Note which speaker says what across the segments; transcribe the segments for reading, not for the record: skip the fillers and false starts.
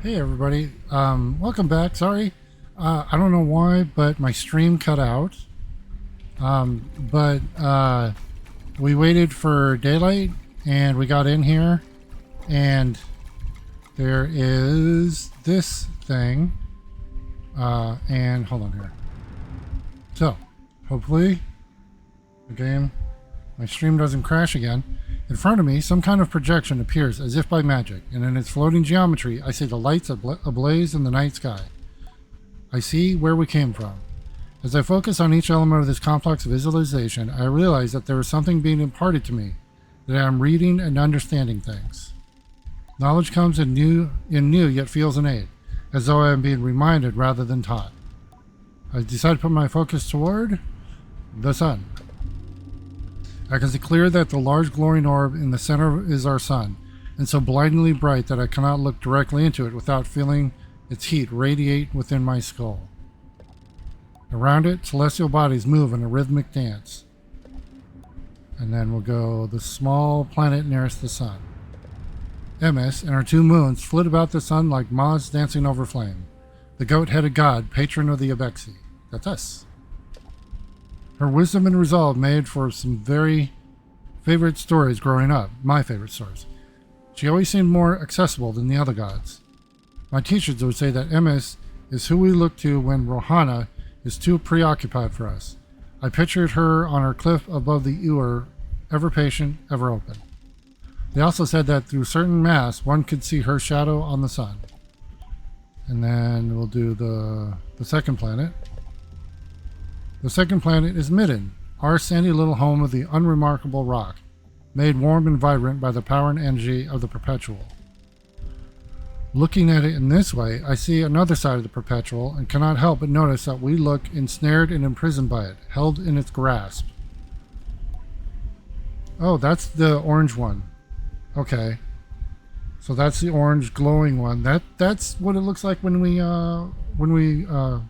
Speaker 1: Hey everybody, welcome back. Sorry, I don't know why, but my stream cut out. But we waited for daylight and we got in here, and there is this thing. And hold on here. So, hopefully, my stream doesn't crash again. In front of me, some kind of projection appears as if by magic, and in its floating geometry, I see the lights ablaze in the night sky. I see where we came from. As I focus on each element of this complex visualization, I realize that there is something being imparted to me, that I am reading and understanding things. Knowledge comes in new yet feels innate, as though I am being reminded rather than taught. I decide to put my focus toward the sun. I can see clear that the large glowing orb in the center is our sun, and so blindingly bright that I cannot look directly into it without feeling its heat radiate within my skull. Around it, celestial bodies move in a rhythmic dance. And then we'll go the small planet nearest the sun. Emis and her two moons flit about the sun like moths dancing over flame. The goat-headed god, patron of the Abexi. That's us. Her wisdom and resolve made for some very favorite stories growing up. My favorite stories. She always seemed more accessible than the other gods. My teachers would say that Emis is who we look to when Rohana is too preoccupied for us. I pictured her on her cliff above the Ur, ever patient, ever open. They also said that through certain mass, one could see her shadow on the sun. And then we'll do the second planet. The second planet is Midden, our sandy little home of the unremarkable rock, made warm and vibrant by the power and energy of the perpetual. Looking at it in this way, I see another side of the perpetual and cannot help but notice that we look ensnared and imprisoned by it, held in its grasp. Oh, that's the orange one. Okay. So that's the orange glowing one. That's what it looks like when we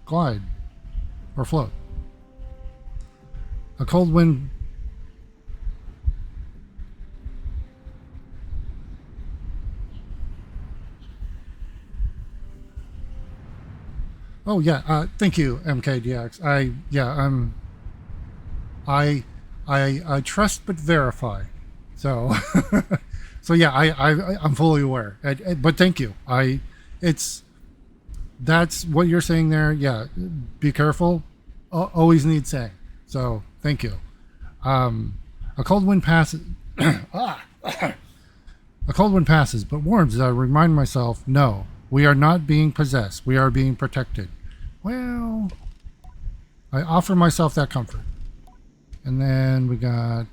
Speaker 1: glide or float. A cold wind. Oh yeah, thank you, MKDX. I trust but verify. So so yeah, I'm fully aware. But thank you. That's what you're saying there. Yeah, be careful. Always need saying. So thank you. A cold wind passes. A cold wind passes, but warms as I remind myself, no, we are not being possessed. We are being protected. Well, I offer myself that comfort. And then we got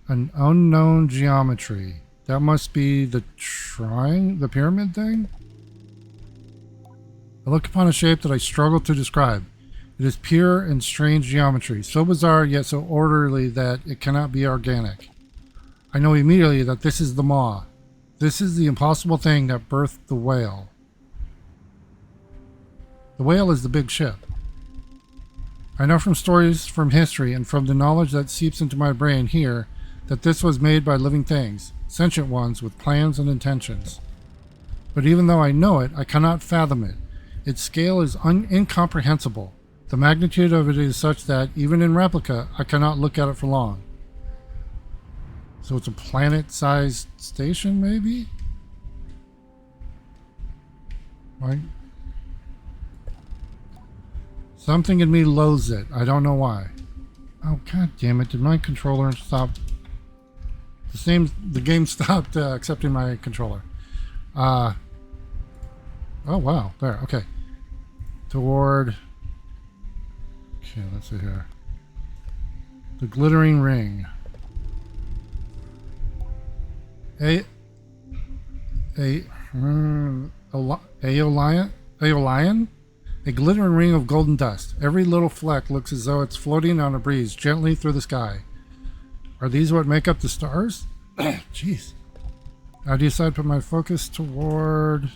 Speaker 1: an unknown geometry. That must be the pyramid thing? I look upon a shape that I struggle to describe. It is pure and strange geometry, so bizarre yet so orderly that it cannot be organic. I know immediately that this is the maw. This is the impossible thing that birthed the whale. The whale is the big ship. I know from stories from history and from the knowledge that seeps into my brain here that this was made by living things, sentient ones with plans and intentions. But even though I know it, I cannot fathom it. Its scale is incomprehensible. The magnitude of it is such that, even in replica, I cannot look at it for long. So it's a planet-sized station, maybe? Right? Something in me loathes it. I don't know why. Oh, god damn it. Did my controller stop? The game stopped accepting my controller. Oh, wow. There. Okay. Toward... Okay, let's see here. The glittering ring. Aeolian? A glittering ring of golden dust. Every little fleck looks as though it's floating on a breeze gently through the sky. Are these what make up the stars? Jeez. I decide to put my focus toward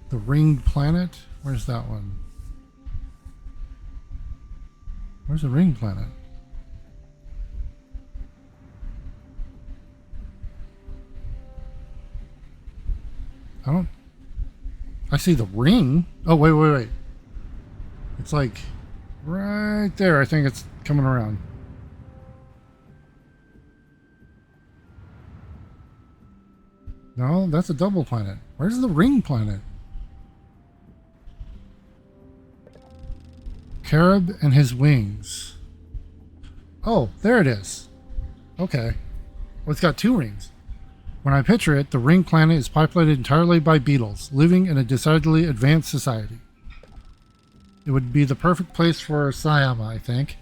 Speaker 1: the ringed planet. Where's that one? Where's the ringed planet? I don't... I see the ring. Oh, wait, wait, wait. It's like right there. I think it's coming around. No, that's a double planet. Where's the ring planet? Carib and his wings. Oh, there it is. Okay. Well, it's got two rings. When I picture it, the ring planet is populated entirely by beetles, living in a decidedly advanced society. It would be the perfect place for Sayama, I think,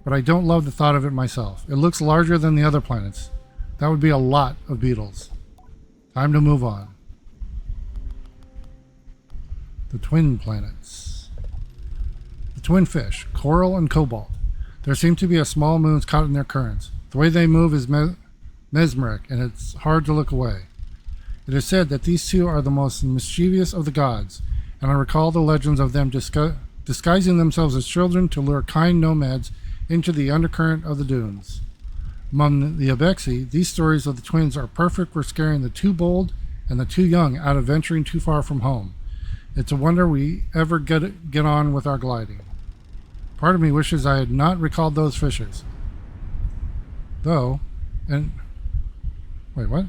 Speaker 1: but I don't love the thought of it myself. It looks larger than the other planets. That would be a lot of beetles. Time to move on. The twin planets. The twin fish, coral and cobalt. There seem to be a small moons caught in their currents. The way they move is mesmeric, and it's hard to look away. It is said that these two are the most mischievous of the gods, and I recall the legends of them disguising themselves as children to lure kind nomads into the undercurrent of the dunes. Among the Abexi, these stories of the twins are perfect for scaring the too bold and the too young out of venturing too far from home. It's a wonder we ever get on with our gliding. Part of me wishes I had not recalled those fishes. Though, and... Wait, what?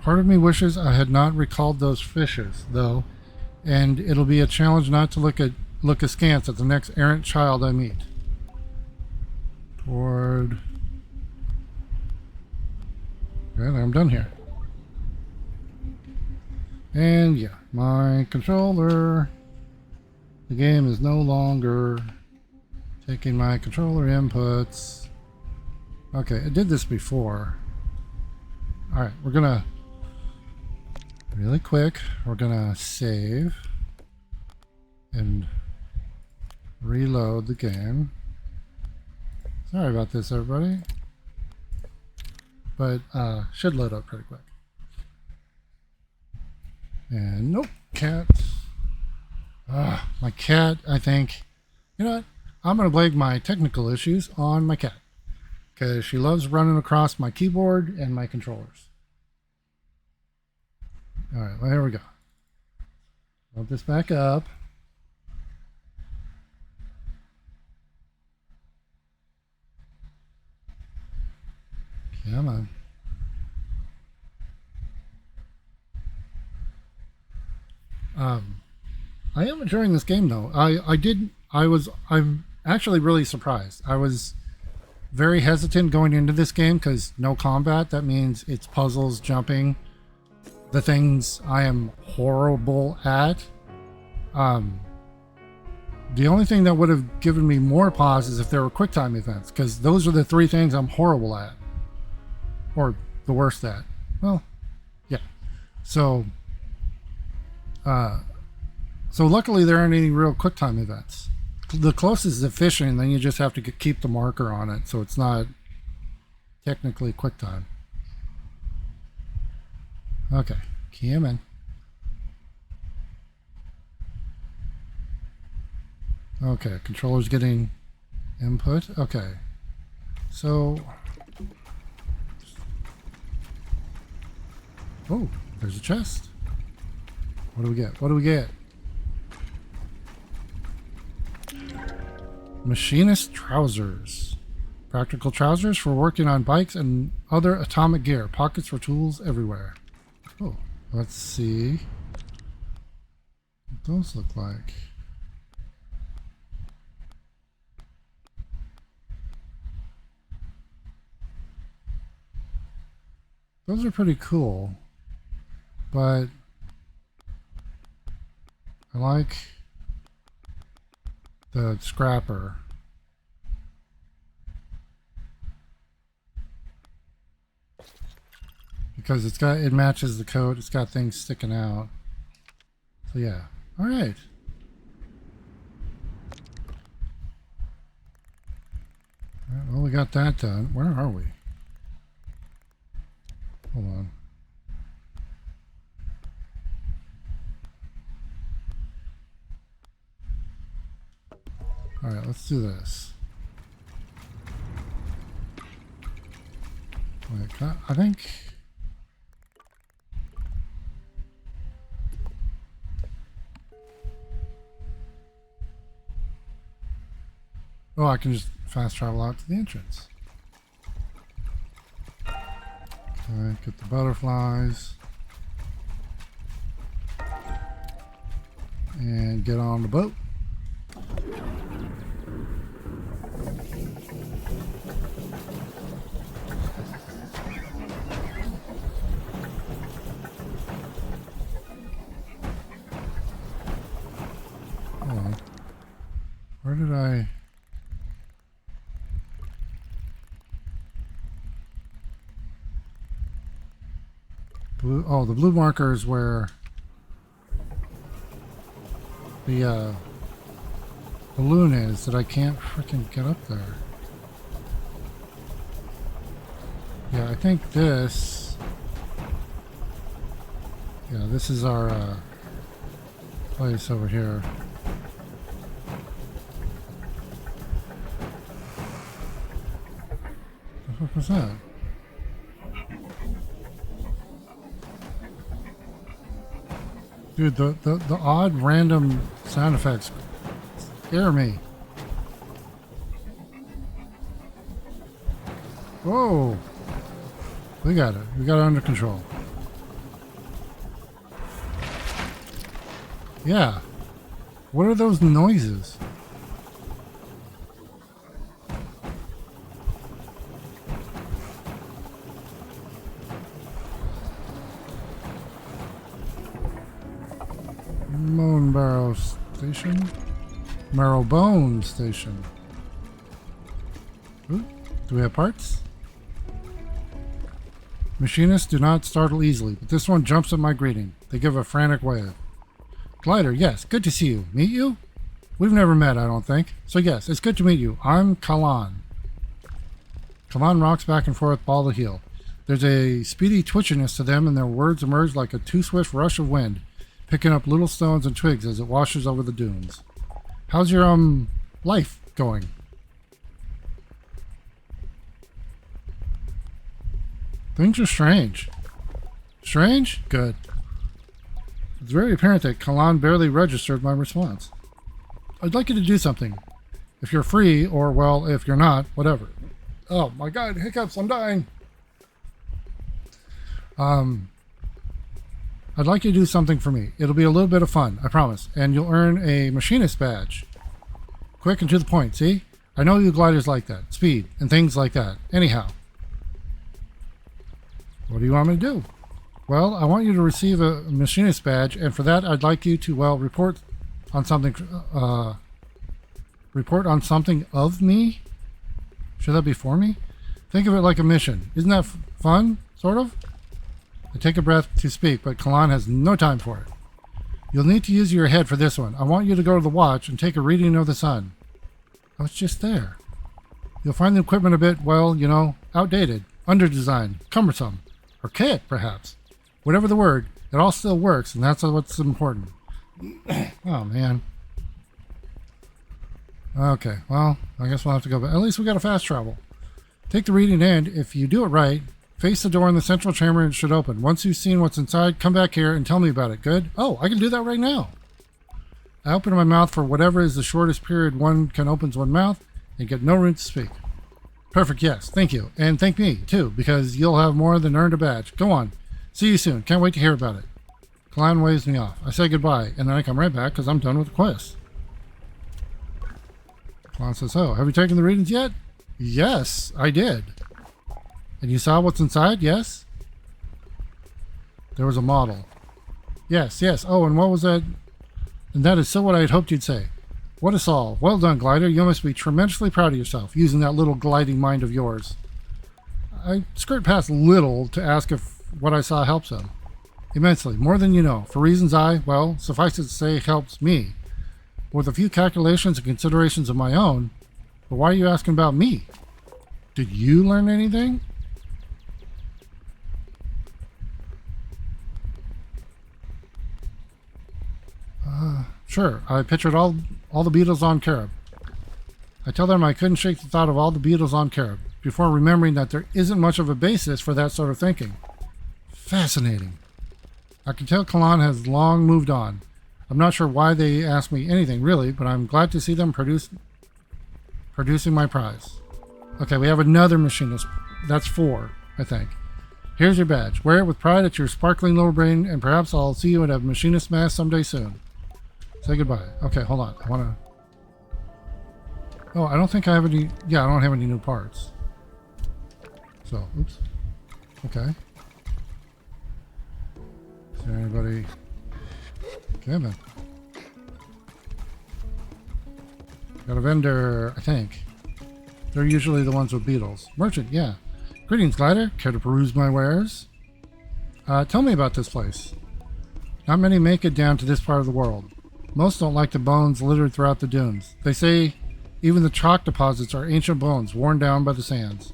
Speaker 1: Part of me wishes I had not recalled those fishes, though, and it'll be a challenge not to look askance at the next errant child I meet. Toward... Okay, I'm done here. And yeah, my controller. The game is no longer taking my controller inputs. Okay, I did this before. Alright, we're gonna... Really quick, we're gonna save and reload the game. Sorry about this, everybody. But should load up pretty quick. And nope, cat. My cat, I think. You know what? I'm going to blame my technical issues on my cat. Because she loves running across my keyboard and my controllers. Alright, well, here we go. Load this back up. Come on. I am enjoying this game though. I'm actually really surprised. I was very hesitant going into this game because no combat. That means it's puzzles, jumping, the things I am horrible at. The only thing that would have given me more pause is if there were quick time events, because those are the three things I'm horrible at. Or the worst at. Well, yeah. So luckily there aren't any real quick time events. The closest is fishing, then you just have to keep the marker on it, so it's not technically quick time. Okay, key him in. Okay, controller's getting input. Okay, so... Oh, there's a chest. What do we get? What do we get? Machinist trousers. Practical trousers for working on bikes and other atomic gear. Pockets for tools everywhere. Oh, let's see what those look like. Those are pretty cool, but I like the scrapper. Because it matches the coat, it's got things sticking out. So yeah. Alright. Well, we got that done. Where are we? Hold on. Alright, let's do this. Wait, I think... Oh, I can just fast travel out to the entrance. Okay, get the butterflies. And get on the boat. Hold on. Where did I... Blue... Oh, the blue marker is where the balloon is that I can't freaking get up there. Yeah, I think this... Yeah, this is our place over here. What was that? Dude, the odd random sound effects scare me. Whoa! We got it. We got it under control. Yeah. What are those noises? Barrow Station? Marrowbone Station. Ooh, do we have parts? Machinists do not startle easily, but this one jumps at my greeting. They give a frantic wave. Glider, yes, good to see you. Meet you? We've never met, I don't think. So yes, it's good to meet you. I'm Kalan. Kalan rocks back and forth, ball to heel. There's a speedy twitchiness to them, and their words emerge like a too-swift rush of wind, picking up little stones and twigs as it washes over the dunes. How's your, life going? Things are strange. Strange? Good. It's very apparent that Kalan barely registered my response. I'd like you to do something. If you're free, or, well, if you're not, whatever. Oh, my God, hiccups, I'm dying. I'd like you to do something for me. It'll be a little bit of fun, I promise. And you'll earn a machinist badge. Quick and to the point, see? I know you gliders like that. Speed and things like that. Anyhow. What do you want me to do? Well, I want you to receive a machinist badge, and for that I'd like you to, well, report on something of me? Should that be for me? Think of it like a mission. Isn't that fun? Sort of? I take a breath to speak, but Kalan has no time for it. You'll need to use your head for this one. I want you to go to the watch and take a reading of the sun. Oh, it's just there. You'll find the equipment a bit, well, you know, outdated, underdesigned, cumbersome, archaic, perhaps. Whatever the word, it all still works, and that's what's important. Oh, man. Okay, well, I guess we'll have to go, but at least we got a fast travel. Take the reading, and if you do it right, face the door in the central chamber and it should open. Once you've seen what's inside, come back here and tell me about it. Good? Oh, I can do that right now. I open my mouth for whatever is the shortest period one can open one mouth and get no room to speak. Perfect, yes. Thank you. And thank me, too, because you'll have more than earned a badge. Go on. See you soon. Can't wait to hear about it. Kalan waves me off. I say goodbye, and then I come right back because I'm done with the quest. Kalan says, oh, have you taken the readings yet? Yes, I did. And you saw what's inside? Yes? There was a model. Yes, yes. Oh, and what was that? And that is so what I had hoped you'd say. What a solve. Well done, Glider. You must be tremendously proud of yourself, using that little gliding mind of yours. I skirt past little to ask if what I saw helps him. Immensely. More than you know. For reasons well, suffice it to say, helps me. With a few calculations and considerations of my own. But why are you asking about me? Did you learn anything? Sure. I pictured all the beetles on Carib. I tell them I couldn't shake the thought of all the beetles on Carib, before remembering that there isn't much of a basis for that sort of thinking. Fascinating. I can tell Kalan has long moved on. I'm not sure why they asked me anything, really, but I'm glad to see them produce producing my prize. Okay, we have another machinist. That's 4, I think. Here's your badge. Wear it with pride at your sparkling little brain, and perhaps I'll see you at a machinist mass someday soon. Say goodbye. Okay, hold on. I want to... Oh, I don't think I have any... Yeah, I don't have any new parts. So, oops. Okay. Is there anybody... Okay, then. Got a vendor, I think. They're usually the ones with beetles. Merchant, yeah. Greetings, Glider. Care to peruse my wares? Tell me about this place. Not many make it down to this part of the world. Most don't like the bones littered throughout the dunes. They say even the chalk deposits are ancient bones worn down by the sands.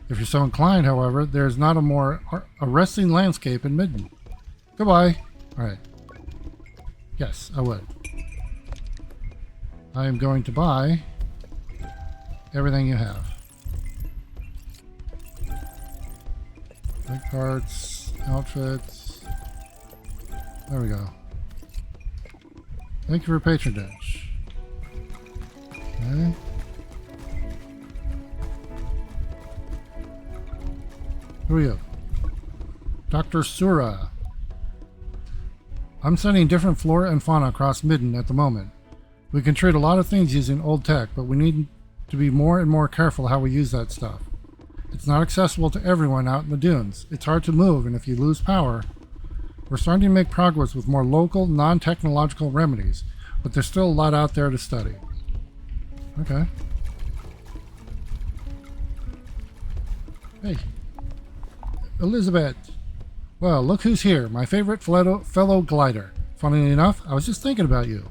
Speaker 1: If you're so inclined, however, there is not a more arresting landscape in Midden. Goodbye. Alright. Yes, I would. I am going to buy everything you have. Big parts, outfits. There we go. Thank you for patronage. Okay. Who are you? Dr. Sura. I'm studying different flora and fauna across Midden at the moment. We can trade a lot of things using old tech, but we need to be more and more careful how we use that stuff. It's not accessible to everyone out in the dunes. It's hard to move, and if you lose power... We're starting to make progress with more local, non-technological remedies, but there's still a lot out there to study. Okay. Hey. Elizabeth. Well, look who's here, my favorite fellow glider. Funnily enough, I was just thinking about you.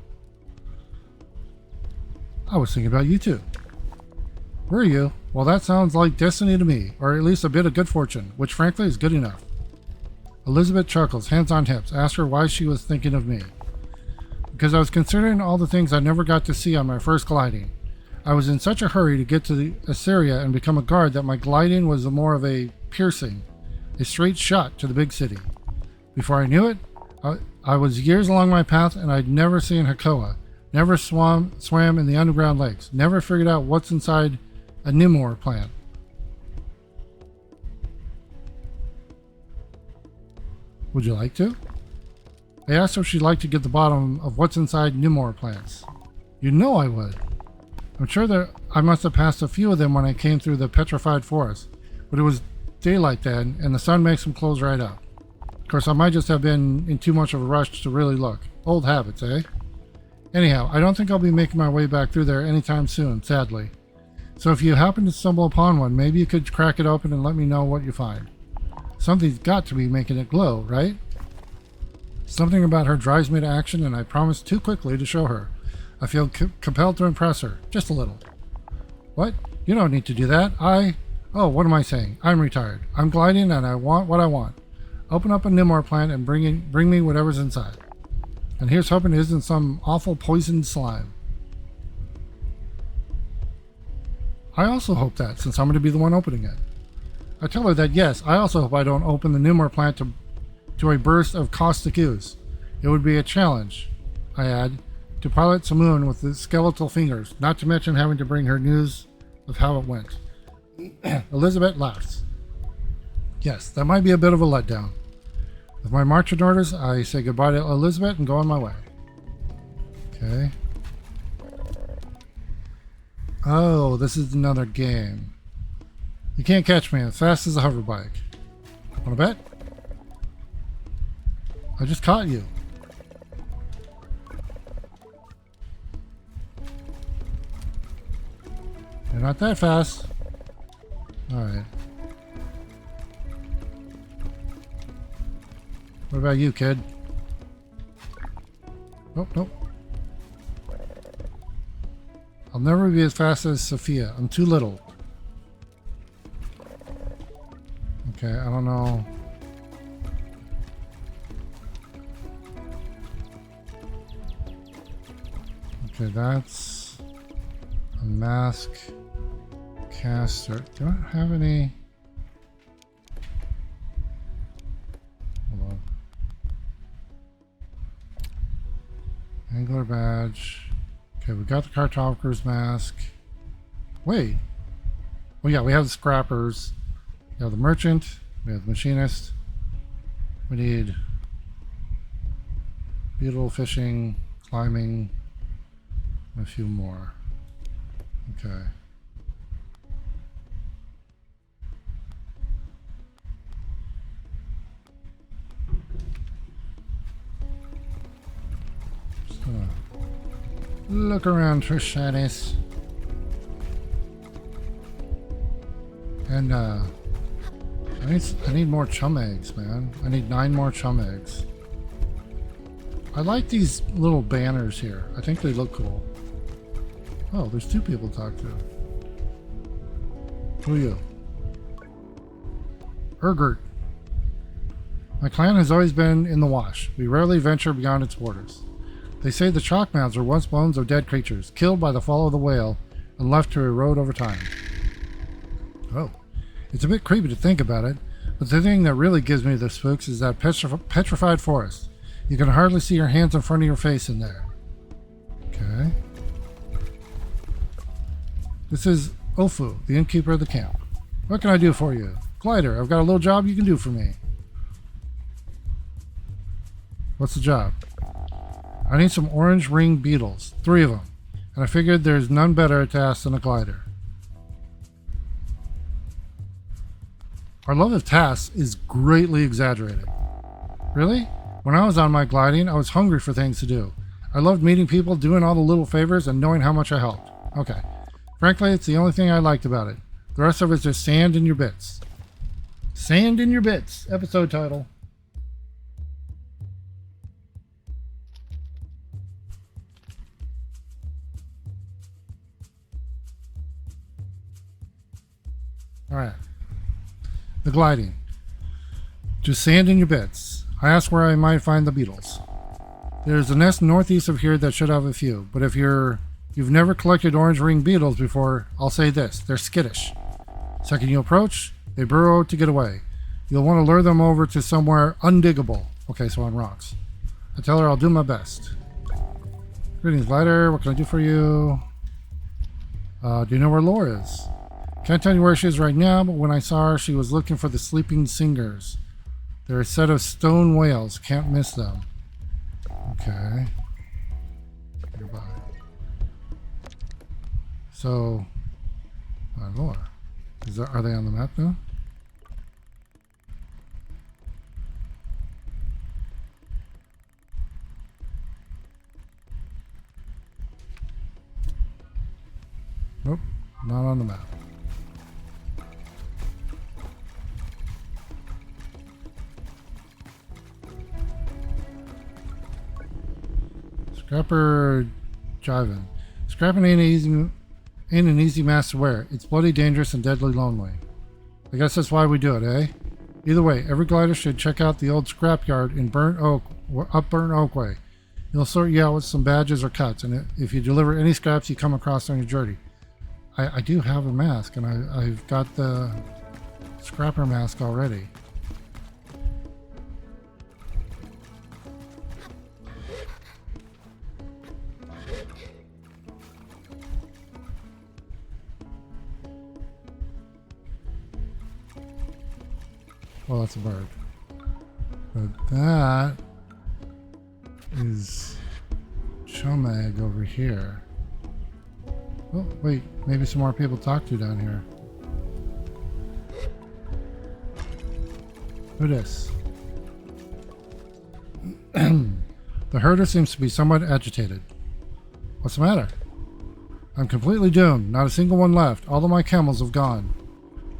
Speaker 1: I was thinking about you too. Were you? Well, that sounds like destiny to me, or at least a bit of good fortune, which frankly is good enough. Elizabeth chuckles, hands on hips, asks her why she was thinking of me. Because I was considering all the things I never got to see on my first gliding. I was in such a hurry to get to the Assyria and become a guard that my gliding was more of a piercing, a straight shot to the big city. Before I knew it, I was years along my path and I'd never seen Hakoa, never swam in the underground lakes, never figured out what's inside a Nimor plant. Would you like to? I asked her if she'd like to get the bottom of what's inside Nimor plants. You know I would. I'm sure that I must have passed a few of them when I came through the petrified forest, but it was daylight then, and the sun makes them close right up. Of course, I might just have been in too much of a rush to really look. Old habits, eh? Anyhow, I don't think I'll be making my way back through there anytime soon, sadly. So if you happen to stumble upon one, maybe you could crack it open and let me know what you find. Something's got to be making it glow, right? Something about her drives me to action, and I promise too quickly to show her. I feel compelled to impress her, just a little. What? You don't need to do that. Oh, what am I saying? I'm retired. I'm gliding, and I want what I want. Open up a Nimor plant and bring me whatever's inside. And here's hoping it isn't some awful poisoned slime. I also hope that, since I'm going to be the one opening it. I tell her that yes, I also hope I don't open the Nimor plant to a burst of caustic ooze. It would be a challenge, I add, to pilot Samoon with the skeletal fingers, not to mention having to bring her news of how it went. Elizabeth laughs. Yes, that might be a bit of a letdown. With my marching orders, I say goodbye to Elizabeth and go on my way. Okay. Oh, this is another game. You can't catch me as fast as a hover bike. Wanna bet? I just caught you. You're not that fast. Alright. What about you, kid? Nope, nope. I'll never be as fast as Sophia. I'm too little. Okay, I don't know. Okay, that's a mask caster. Do I have any? Hold on. Angler badge. Okay, we got the cartographer's mask. Wait. Oh yeah, we have the scrappers. We have the merchant. We have the machinist. We need beetle fishing, climbing, and a few more. Okay. Just gonna look around for shinies. And I need more chum eggs, man. I need 9 more chum eggs. I like these little banners here. I think they look cool. Oh, there's 2 people to talk to. Who are you? Urgert. My clan has always been in the wash. We rarely venture beyond its borders. They say the chalk mounds were once bones of dead creatures, killed by the fall of the whale and left to erode over time. Oh. It's a bit creepy to think about it, but the thing that really gives me the spooks is that petrified forest. You can hardly see your hands in front of your face in there. Okay. This is Ofu, the innkeeper of the camp. What can I do for you? Glider, I've got a little job you can do for me. What's the job? I need some orange ring beetles, 3 of them, and I figured there's none better to ask than a glider. Our love of tasks is greatly exaggerated. Really? When I was on my gliding, I was hungry for things to do. I loved meeting people, doing all the little favors, and knowing how much I helped. Okay. Frankly, it's the only thing I liked about it. The rest of it's just sand in your bits. Sand in your bits. Episode title. Alright. The gliding. Just sand in your bits. I asked where I might find the beetles. There's a nest northeast of here that should have a few, but if you've never collected orange ring beetles before, I'll say this, they're skittish. Second you approach, they burrow to get away. You'll want to lure them over to somewhere undiggable. Okay, so on rocks. I tell her I'll do my best. Greetings, glider. What can I do for you? Do you know where Laura is? Can't tell you where she is right now, but when I saw her, she was looking for the sleeping singers. They're a set of stone whales. Can't miss them. Okay. Goodbye. So, Laura. Are they on the map now? Nope, not on the map. Scrapper Jiven. Scrapping ain't an easy mass to wear. It's bloody dangerous and deadly lonely. I guess that's why we do it, eh? Either way, every glider should check out the old scrapyard in Burnt Oak, up Burnt Oak Way. It'll sort you out with some badges or cuts, and if you deliver any scraps you come across on your journey. I do have a mask, and I've got the scrapper mask already. Well, that's a bird. But that is chum egg over here. Oh, wait. Maybe some more people to talk to down here. Who this? The herder seems to be somewhat agitated. What's the matter? I'm completely doomed. Not a single one left. All of my camels have gone.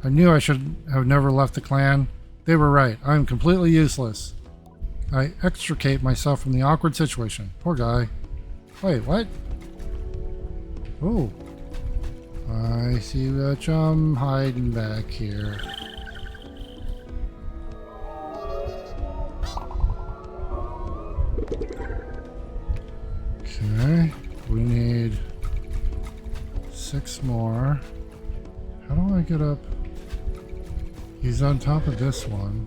Speaker 1: I knew I should have never left the clan. They were right. I am completely useless. I extricate myself from the awkward situation. Poor guy. Wait, what? Oh. I see the chum hiding back here. Okay. We need 6 more. How do I get up? He's on top of this one.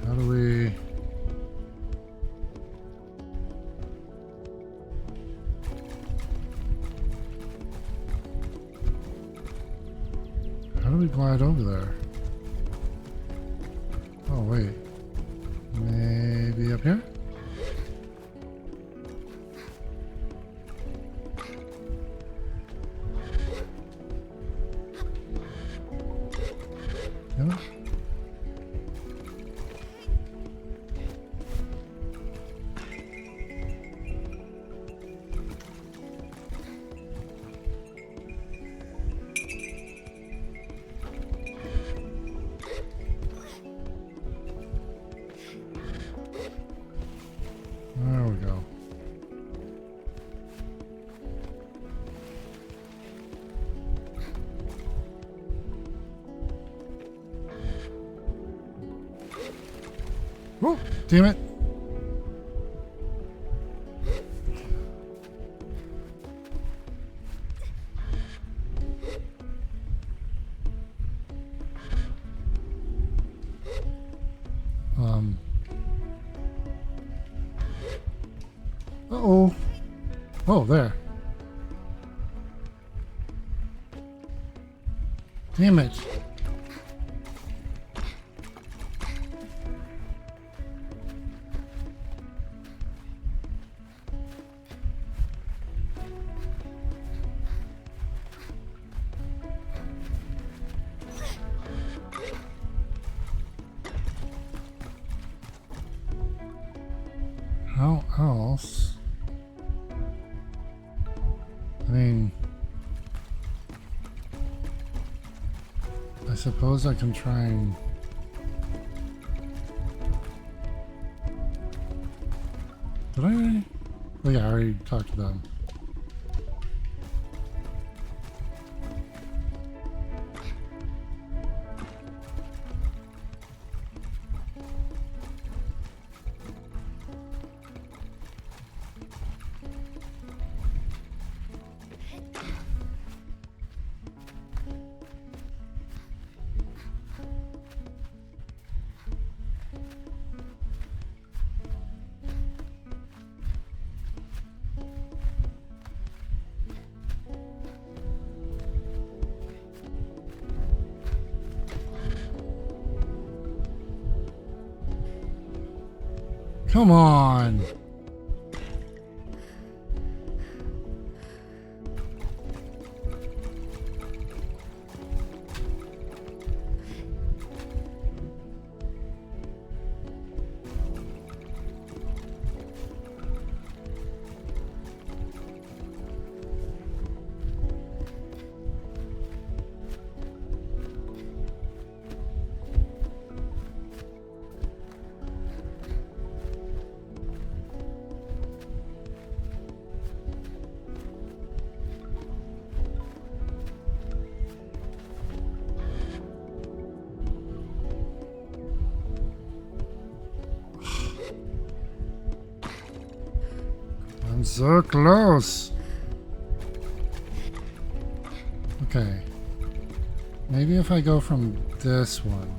Speaker 1: How do we... quiet over there. Oh, wait. Maybe up here? Yeah. There we go. Oh, damn it. Uh-oh. Oh, there. Damn it. How else? I mean, I suppose I can try and... Did I already? Oh yeah, I already talked to them. Come on! I'm so close. Okay. Maybe if I go from this one.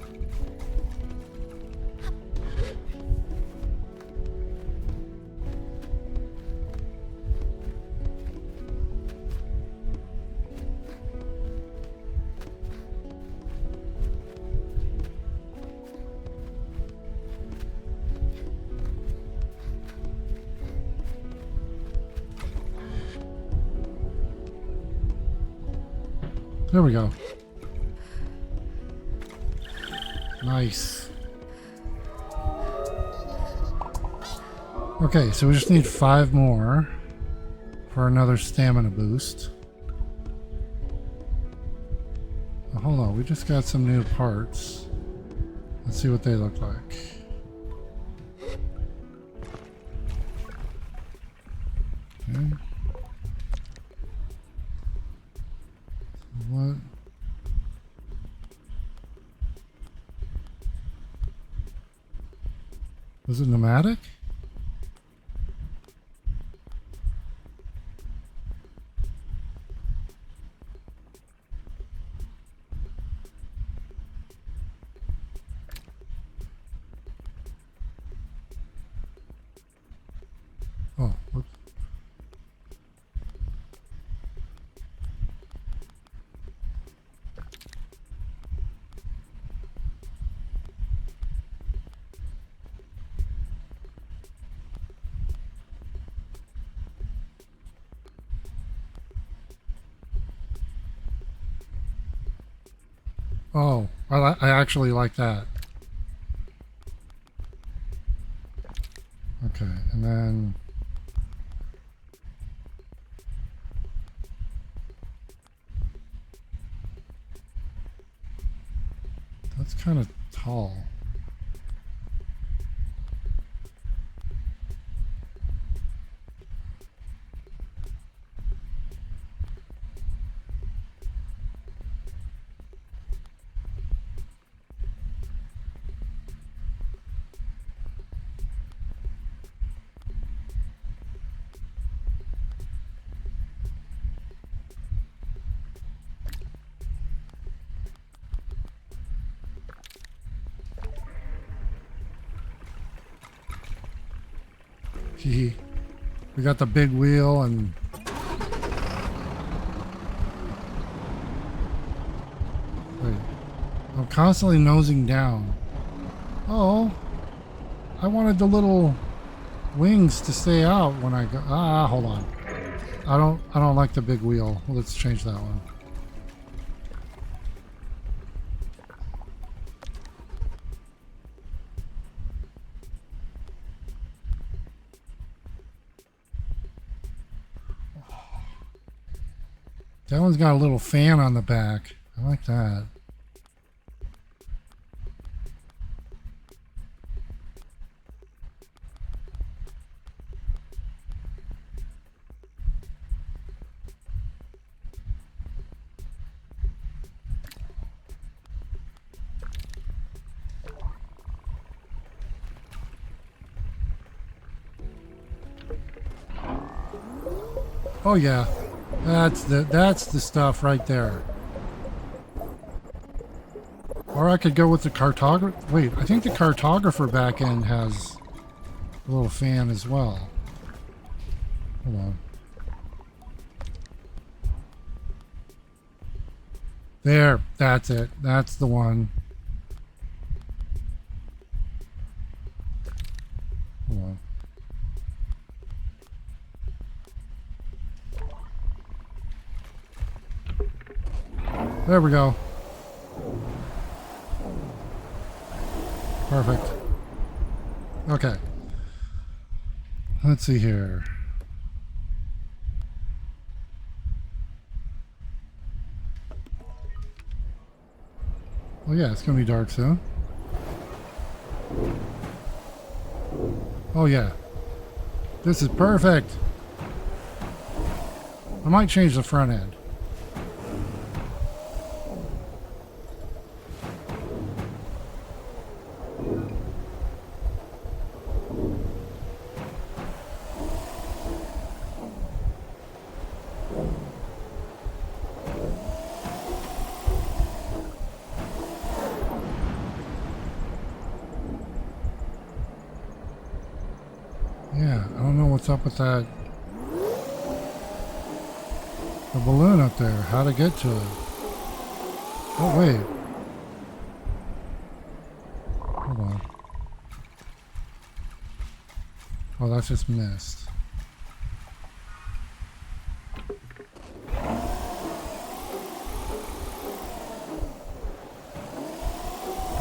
Speaker 1: There we go. Nice. Okay, so we just need 5 more for another stamina boost. Oh, hold on, we just got some new parts. Let's see what they look like. Okay. What? Was it pneumatic? Oh, whoops. Oh, I actually like that. Okay, and then... That's kind of tall. Hee. We got the big wheel and... Wait. I'm constantly nosing down. Oh. I wanted the little wings to stay out when I go... Ah, hold on. I don't like the big wheel. Let's change that one. That one's got a little fan on the back. I like that. Oh yeah. That's the stuff right there. Or I could go with the cartographer. Wait, I think the cartographer back end has a little fan as well. Hold on. There, that's it. That's the one. Hold on. There we go. Perfect. Okay. Let's see here. Oh yeah, it's gonna be dark soon. Oh yeah. This is perfect. I might change the front end. Yeah, I don't know what's up with that. The balloon up there, how to get to it. Oh, wait. Hold on. Oh, that's just mist.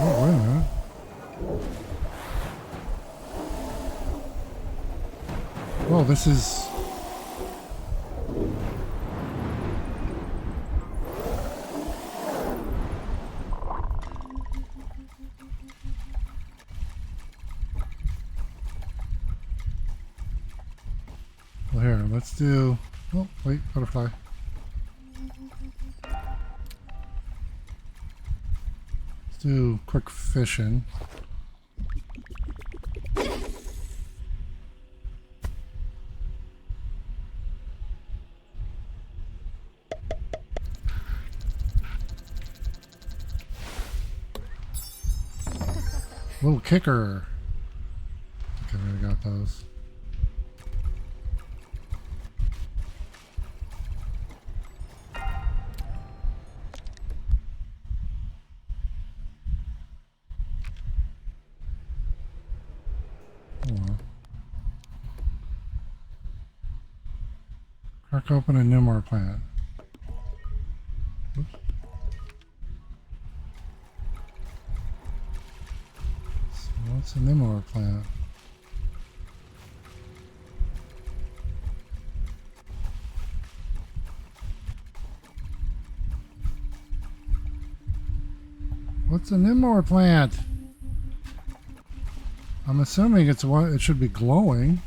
Speaker 1: Oh, wait a minute. Oh, this is... Well, here, let's do... Oh, wait, butterfly. Let's do quick fishing. Little kicker. Okay, we got those. Crack open a Nimar plant. Oops. It's a Nimor plant. What's a Nimor plant? I'm assuming it's one. It should be glowing.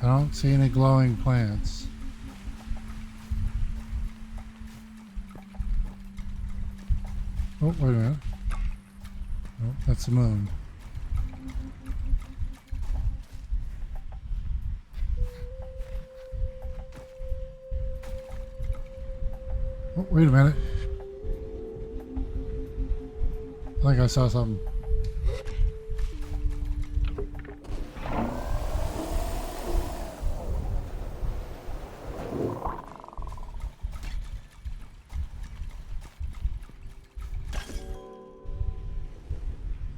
Speaker 1: I don't see any glowing plants. Oh, wait a minute. Oh, that's the moon. Oh, wait a minute. I think I saw something.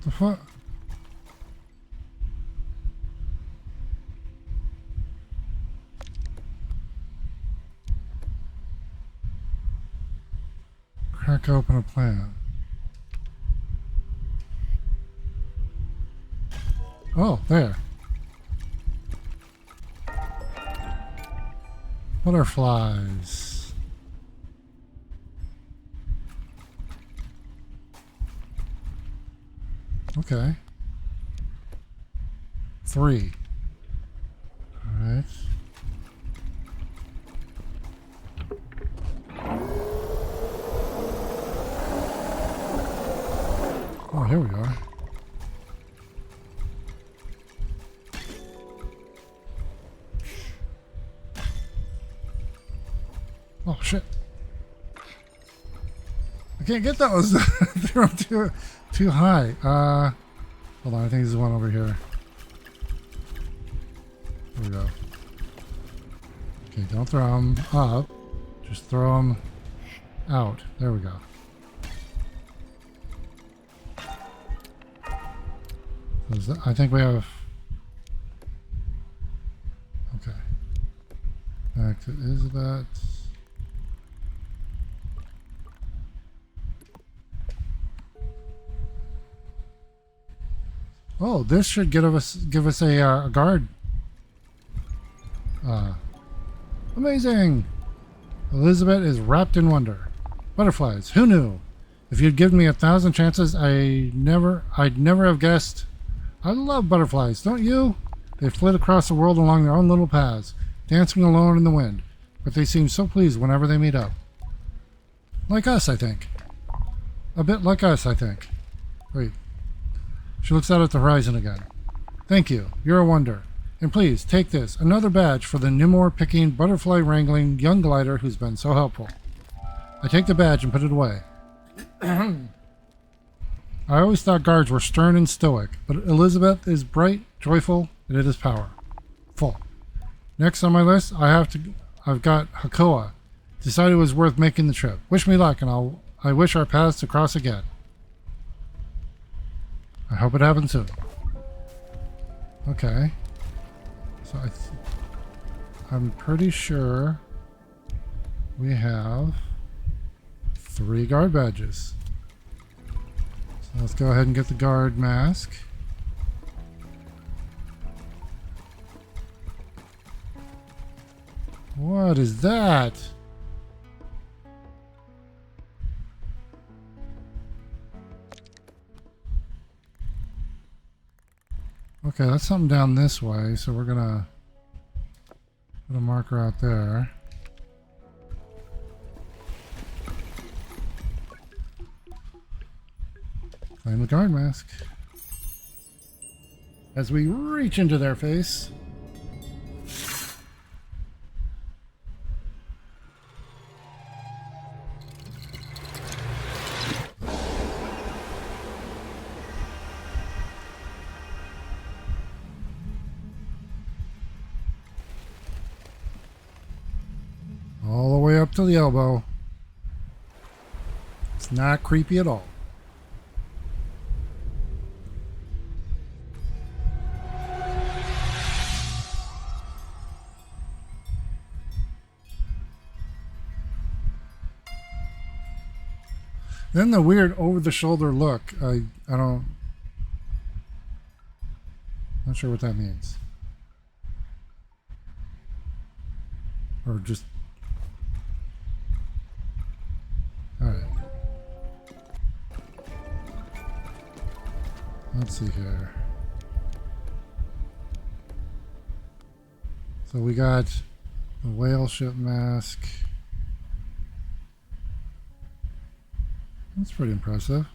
Speaker 1: The fuck? Crack open a plant. Oh, there. Butterflies. Okay. 3. All right. Oh, here we are. Oh, shit. I can't get those. They're too high. Hold on. I think there's one over here. Here we go. Okay, don't throw them up. Just throw them out. There we go. I think we have... Okay. Back to Isabet. Oh, this should give us a guard. Amazing! Elizabeth is wrapped in wonder. Butterflies, who knew? If you'd given me 1,000 chances, I'd never have guessed. I love butterflies, don't you? They flit across the world along their own little paths, dancing alone in the wind, but they seem so pleased whenever they meet up. Like us, I think. A bit like us, I think. Wait. She looks out at the horizon again. Thank you. You're a wonder. And please, take this, another badge for the Nimor-picking, butterfly-wrangling young glider who's been so helpful. I take the badge and put it away. I always thought guards were stern and stoic, but Elizabeth is bright, joyful, and it is power. Full. Next on my list, I've got Hakoa. Decided it was worth making the trip. Wish me luck, and I wish our paths to cross again. I hope it happens soon. Okay. So I'm pretty sure we have 3 guard badges. So let's go ahead and get the guard mask. What is that? Okay, that's something down this way, so we're gonna put a marker out there. Claim the guard mask. As we reach into their face. to the elbow. It's not creepy at all. Then the weird over-the-shoulder look. I don't... Not sure what that means. Or just... Alright. Let's see here. So we got the whale ship mask. That's pretty impressive.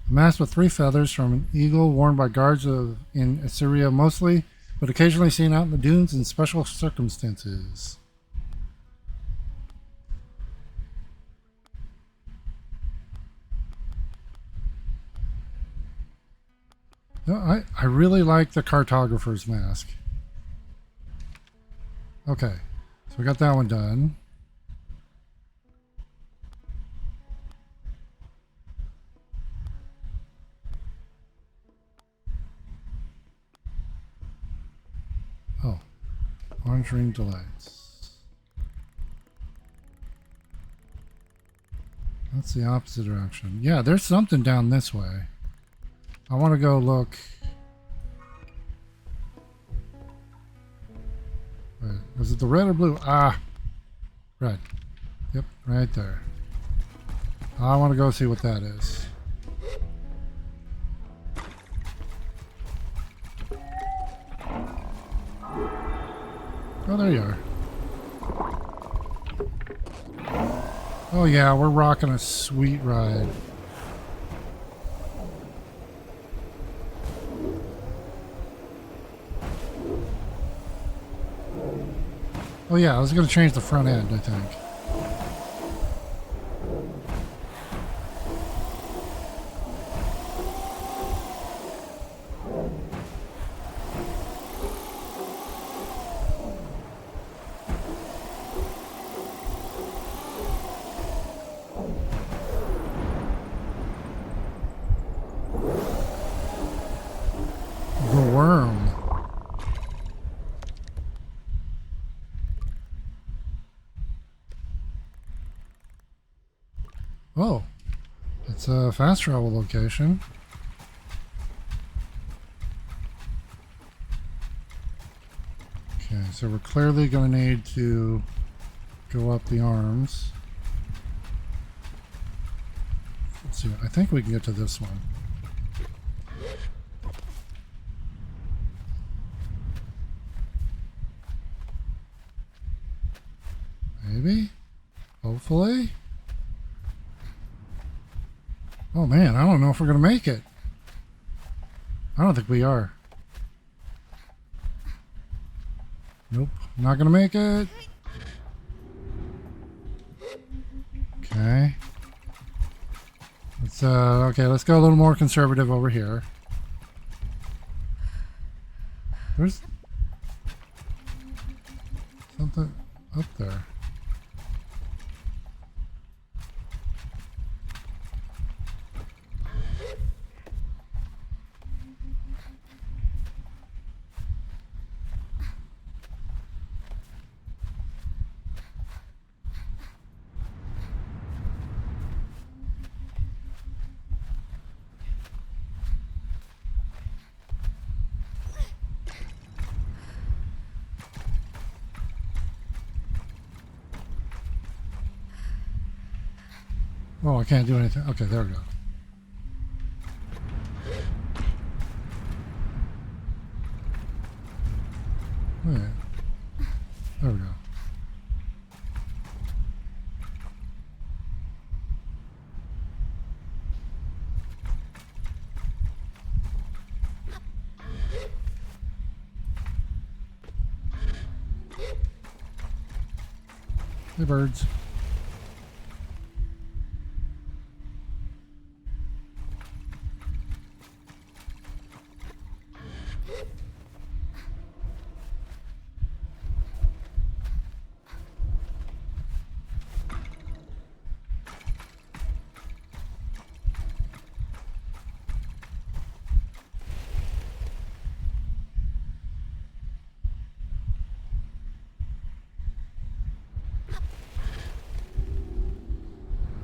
Speaker 1: A mask with 3 feathers from an eagle worn by guards in Assyria mostly, but occasionally seen out in the dunes in special circumstances. No, I really like the cartographer's mask. Okay, so we got that one done. Oh, monitoring delights. That's the opposite direction. Yeah, there's something down this way. I want to go look. Wait, was it the red or blue? Ah, red. Yep, right there. I want to go see what that is. Oh, there you are. Oh yeah, we're rocking a sweet ride. Oh yeah, I was going to change the front end, I think. The worm. Oh, it's a fast travel location. Okay, so we're clearly going to need to go up the arms. Let's see, I think we can get to this one. Maybe? Hopefully? Oh man, I don't know if we're going to make it. I don't think we are. Nope, not going to make it. Okay. Let's go a little more conservative over here. There's something up there. Oh, I can't do anything. Okay, there we go. Wait. There we go. Hey, birds.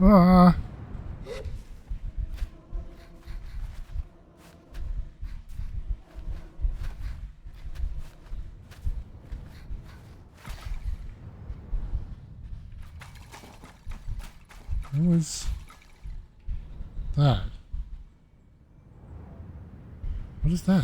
Speaker 1: Ah. What was that? What is that?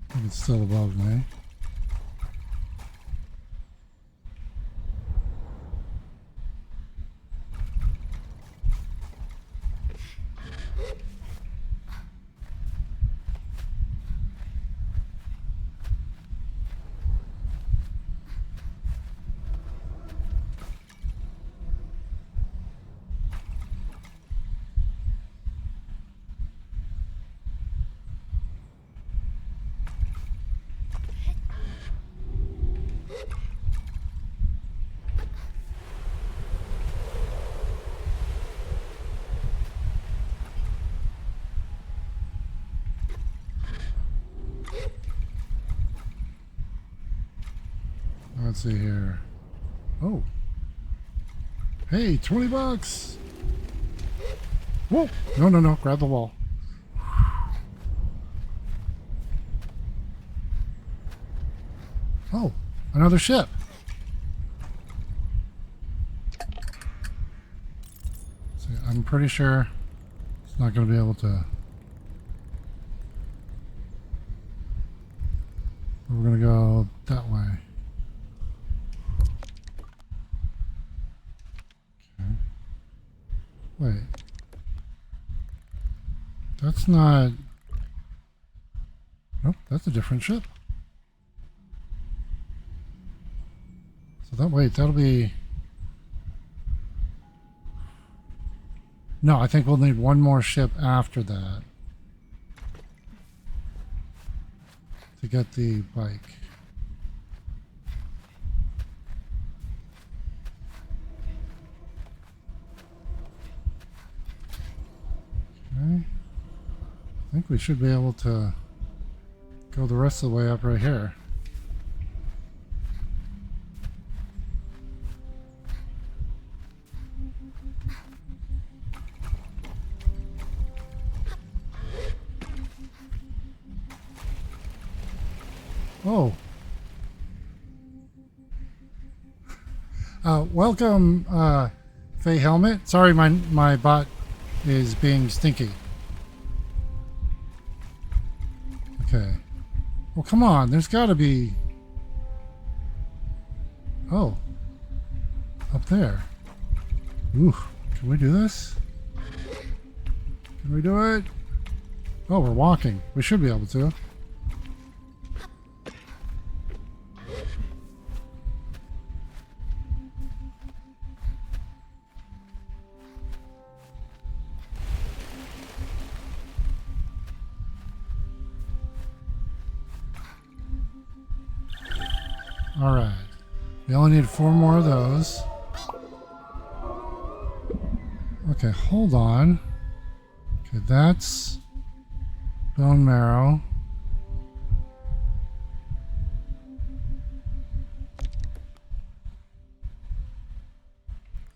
Speaker 1: I think it's still above me. Let's see here. Oh. Hey, 20 bucks. Whoa. No, no, no. Grab the wall. Oh, another ship. See, I'm pretty sure it's not going to be able to. We're going to go that way. Okay. Wait. That's not. Nope, that's a different ship. So that, wait, that'll be. No, I think we'll need one more ship after that to get the bike. Okay. I think we should be able to go the rest of the way up right here. Oh. Welcome, Faye Helmet. Sorry, my bot is being stinky. Okay. Well, come on. There's got to be... Oh. Up there. Ooh. Can we do this? Can we do it? Oh, we're walking. We should be able to. All right. We only need 4 more of those. Okay, hold on. Okay, that's bone marrow.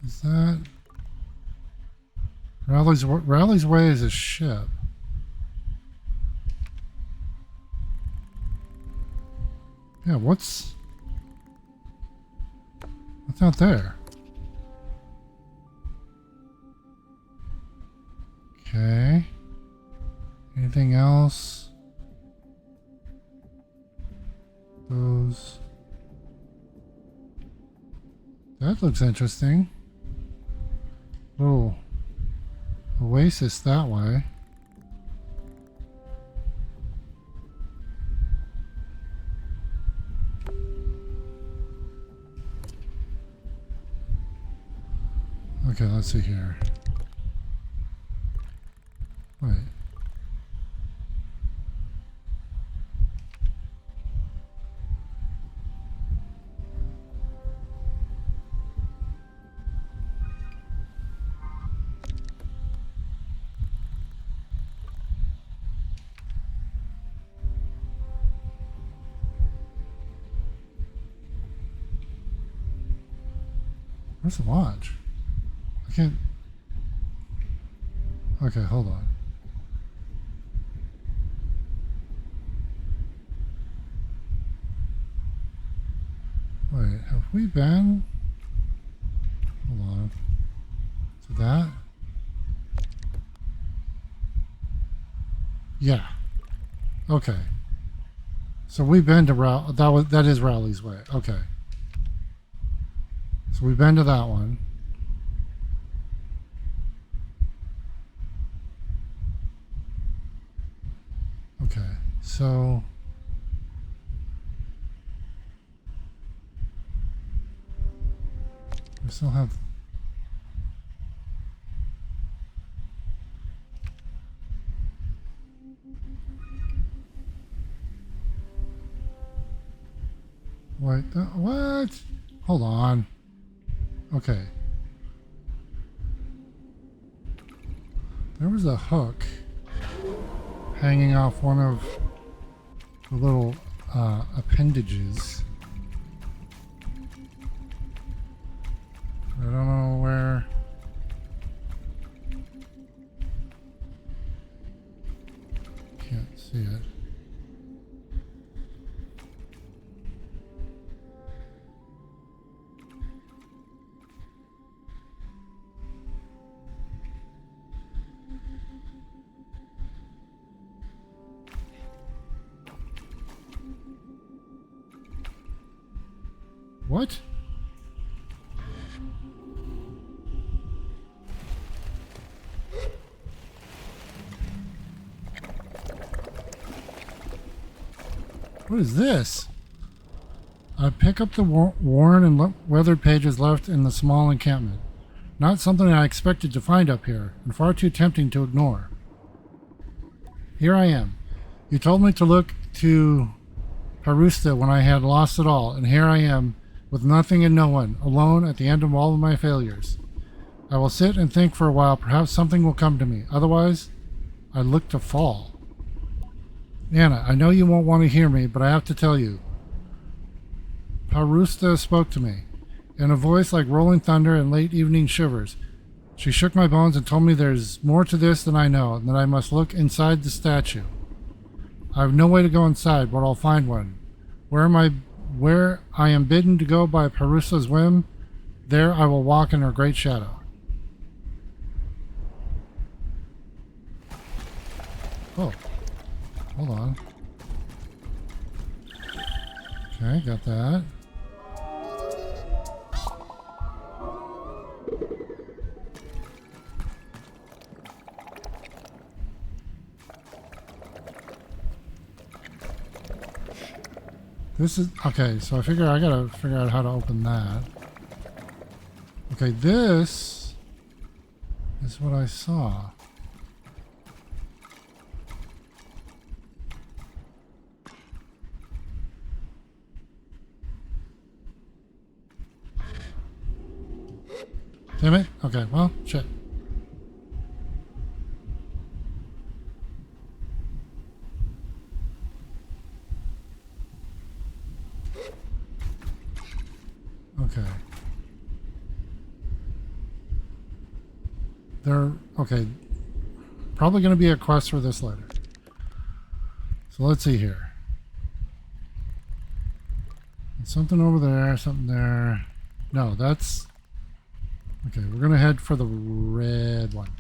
Speaker 1: Is that... Rowley's Way is a ship. Yeah, what's not there? Okay. Anything else? Those. That looks interesting. Little oasis that way. Okay, let's see here. Wait. Where's the watch? I can't... Okay, hold on. Wait, have we been... Hold on. To that? Yeah. Okay. So we've been to that is Rowley's Way. Okay. So we've been to that one. Okay. So we still have... What? Hold on. Okay. There was a hook hanging off one of the little appendages. I don't know where. Can't see it. What? What is this? I pick up the worn and weathered pages left in the small encampment. Not something I expected to find up here, and far too tempting to ignore. Here I am. You told me to look to Harusta when I had lost it all, and here I am, with nothing and no one, alone at the end of all of my failures. I will sit and think for a while, perhaps something will come to me. Otherwise, I look to fall. Anna, I know you won't want to hear me, but I have to tell you. Harusta spoke to me, in a voice like rolling thunder and late evening shivers. She shook my bones and told me there's more to this than I know, and that I must look inside the statue. I have no way to go inside, but I'll find one. Where I am bidden to go by Harusta's whim, there I will walk in her great shadow. Oh, hold on. Okay, got that. This is, okay, so I gotta figure out how to open that. Okay, this is what I saw. Damn it. Okay, well, shit. Okay. Okay. Probably going to be a quest for this later. So let's see here. Something over there, something there. No, that's... Okay, we're going to head for the red one.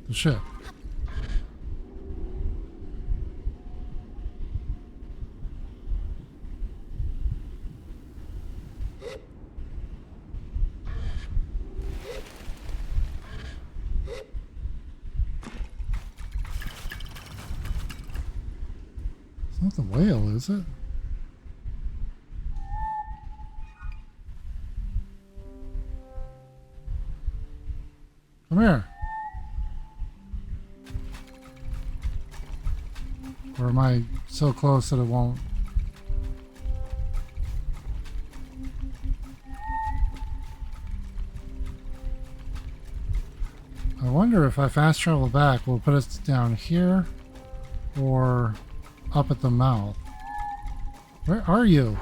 Speaker 1: The ship. It's not the whale, is it? Come here. Or am I so close that it won't? I wonder if I fast travel back, will it put us down here or up at the mouth? Where are you?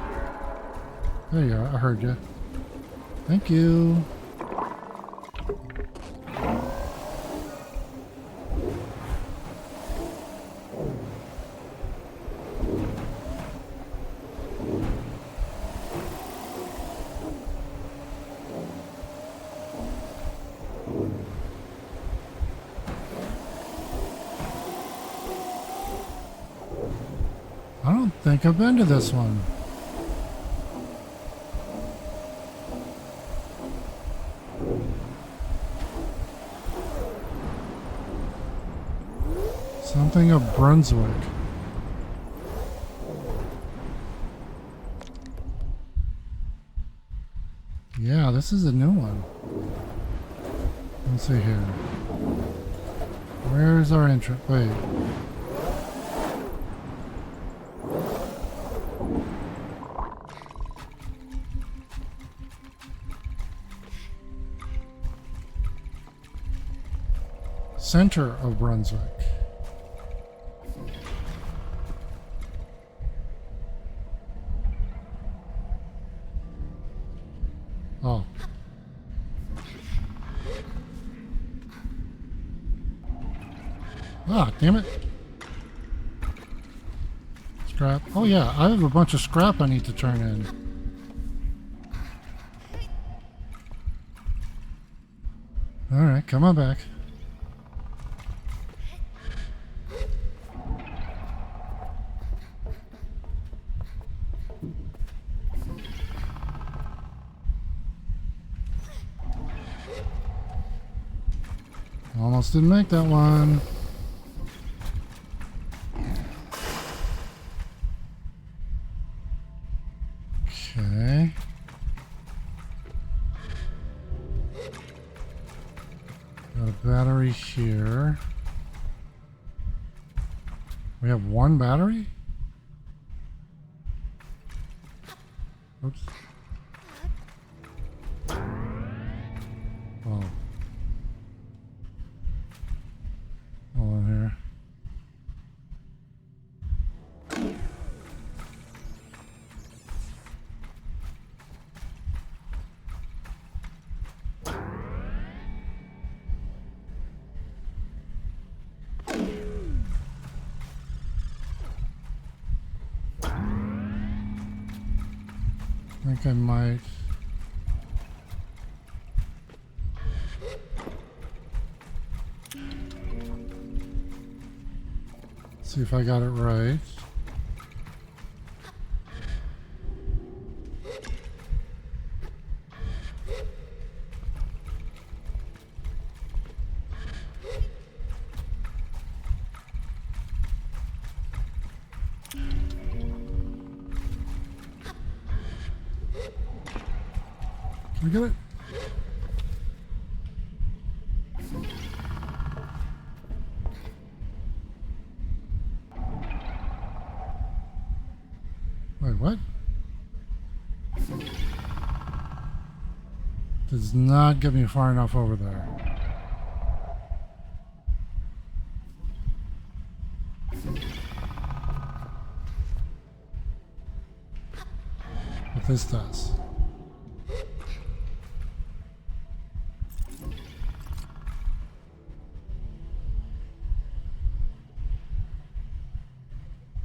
Speaker 1: There you are. I heard you. Thank you. I don't think I've been to this one. Something of Brunswick. Yeah, this is a new one. Let's see here. Where's our entrance? Wait. Center of Brunswick. Oh. Ah, damn it. Scrap. Oh yeah, I have a bunch of scrap I need to turn in. Alright, come on back. Almost didn't make that one. Okay. Got a battery here. We have one battery? Oops. Oh. Hold on here. I think I might. See if I got it right. Can I get it? Wait, what? Does not get me far enough over there. But this does.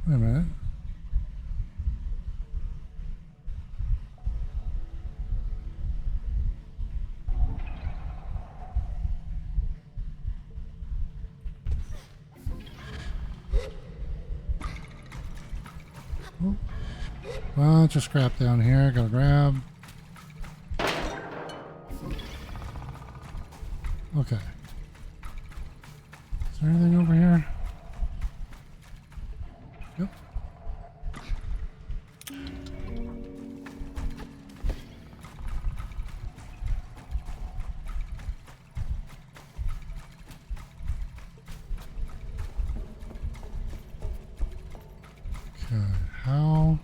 Speaker 1: Wait a minute. Oh. Bunch of scrap down here. Gotta grab. Okay. Is there anything over here? Yep. Okay, how?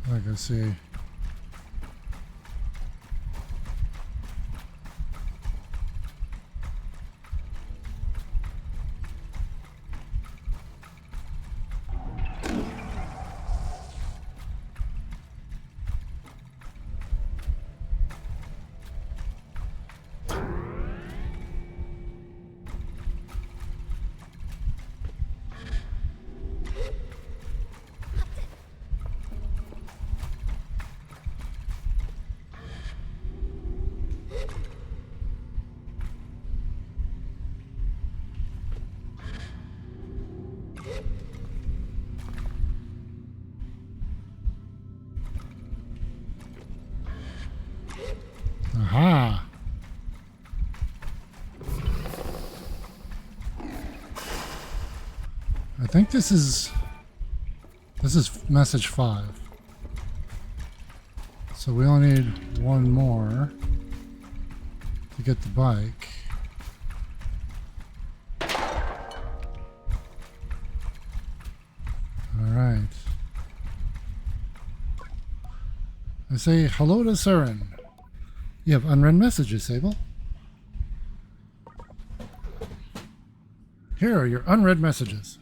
Speaker 1: I see. Aha! I think this is message 5. So we only need one more to get the bike. Alright. I say hello to Saren. You have unread messages, Sable. Here are your unread messages.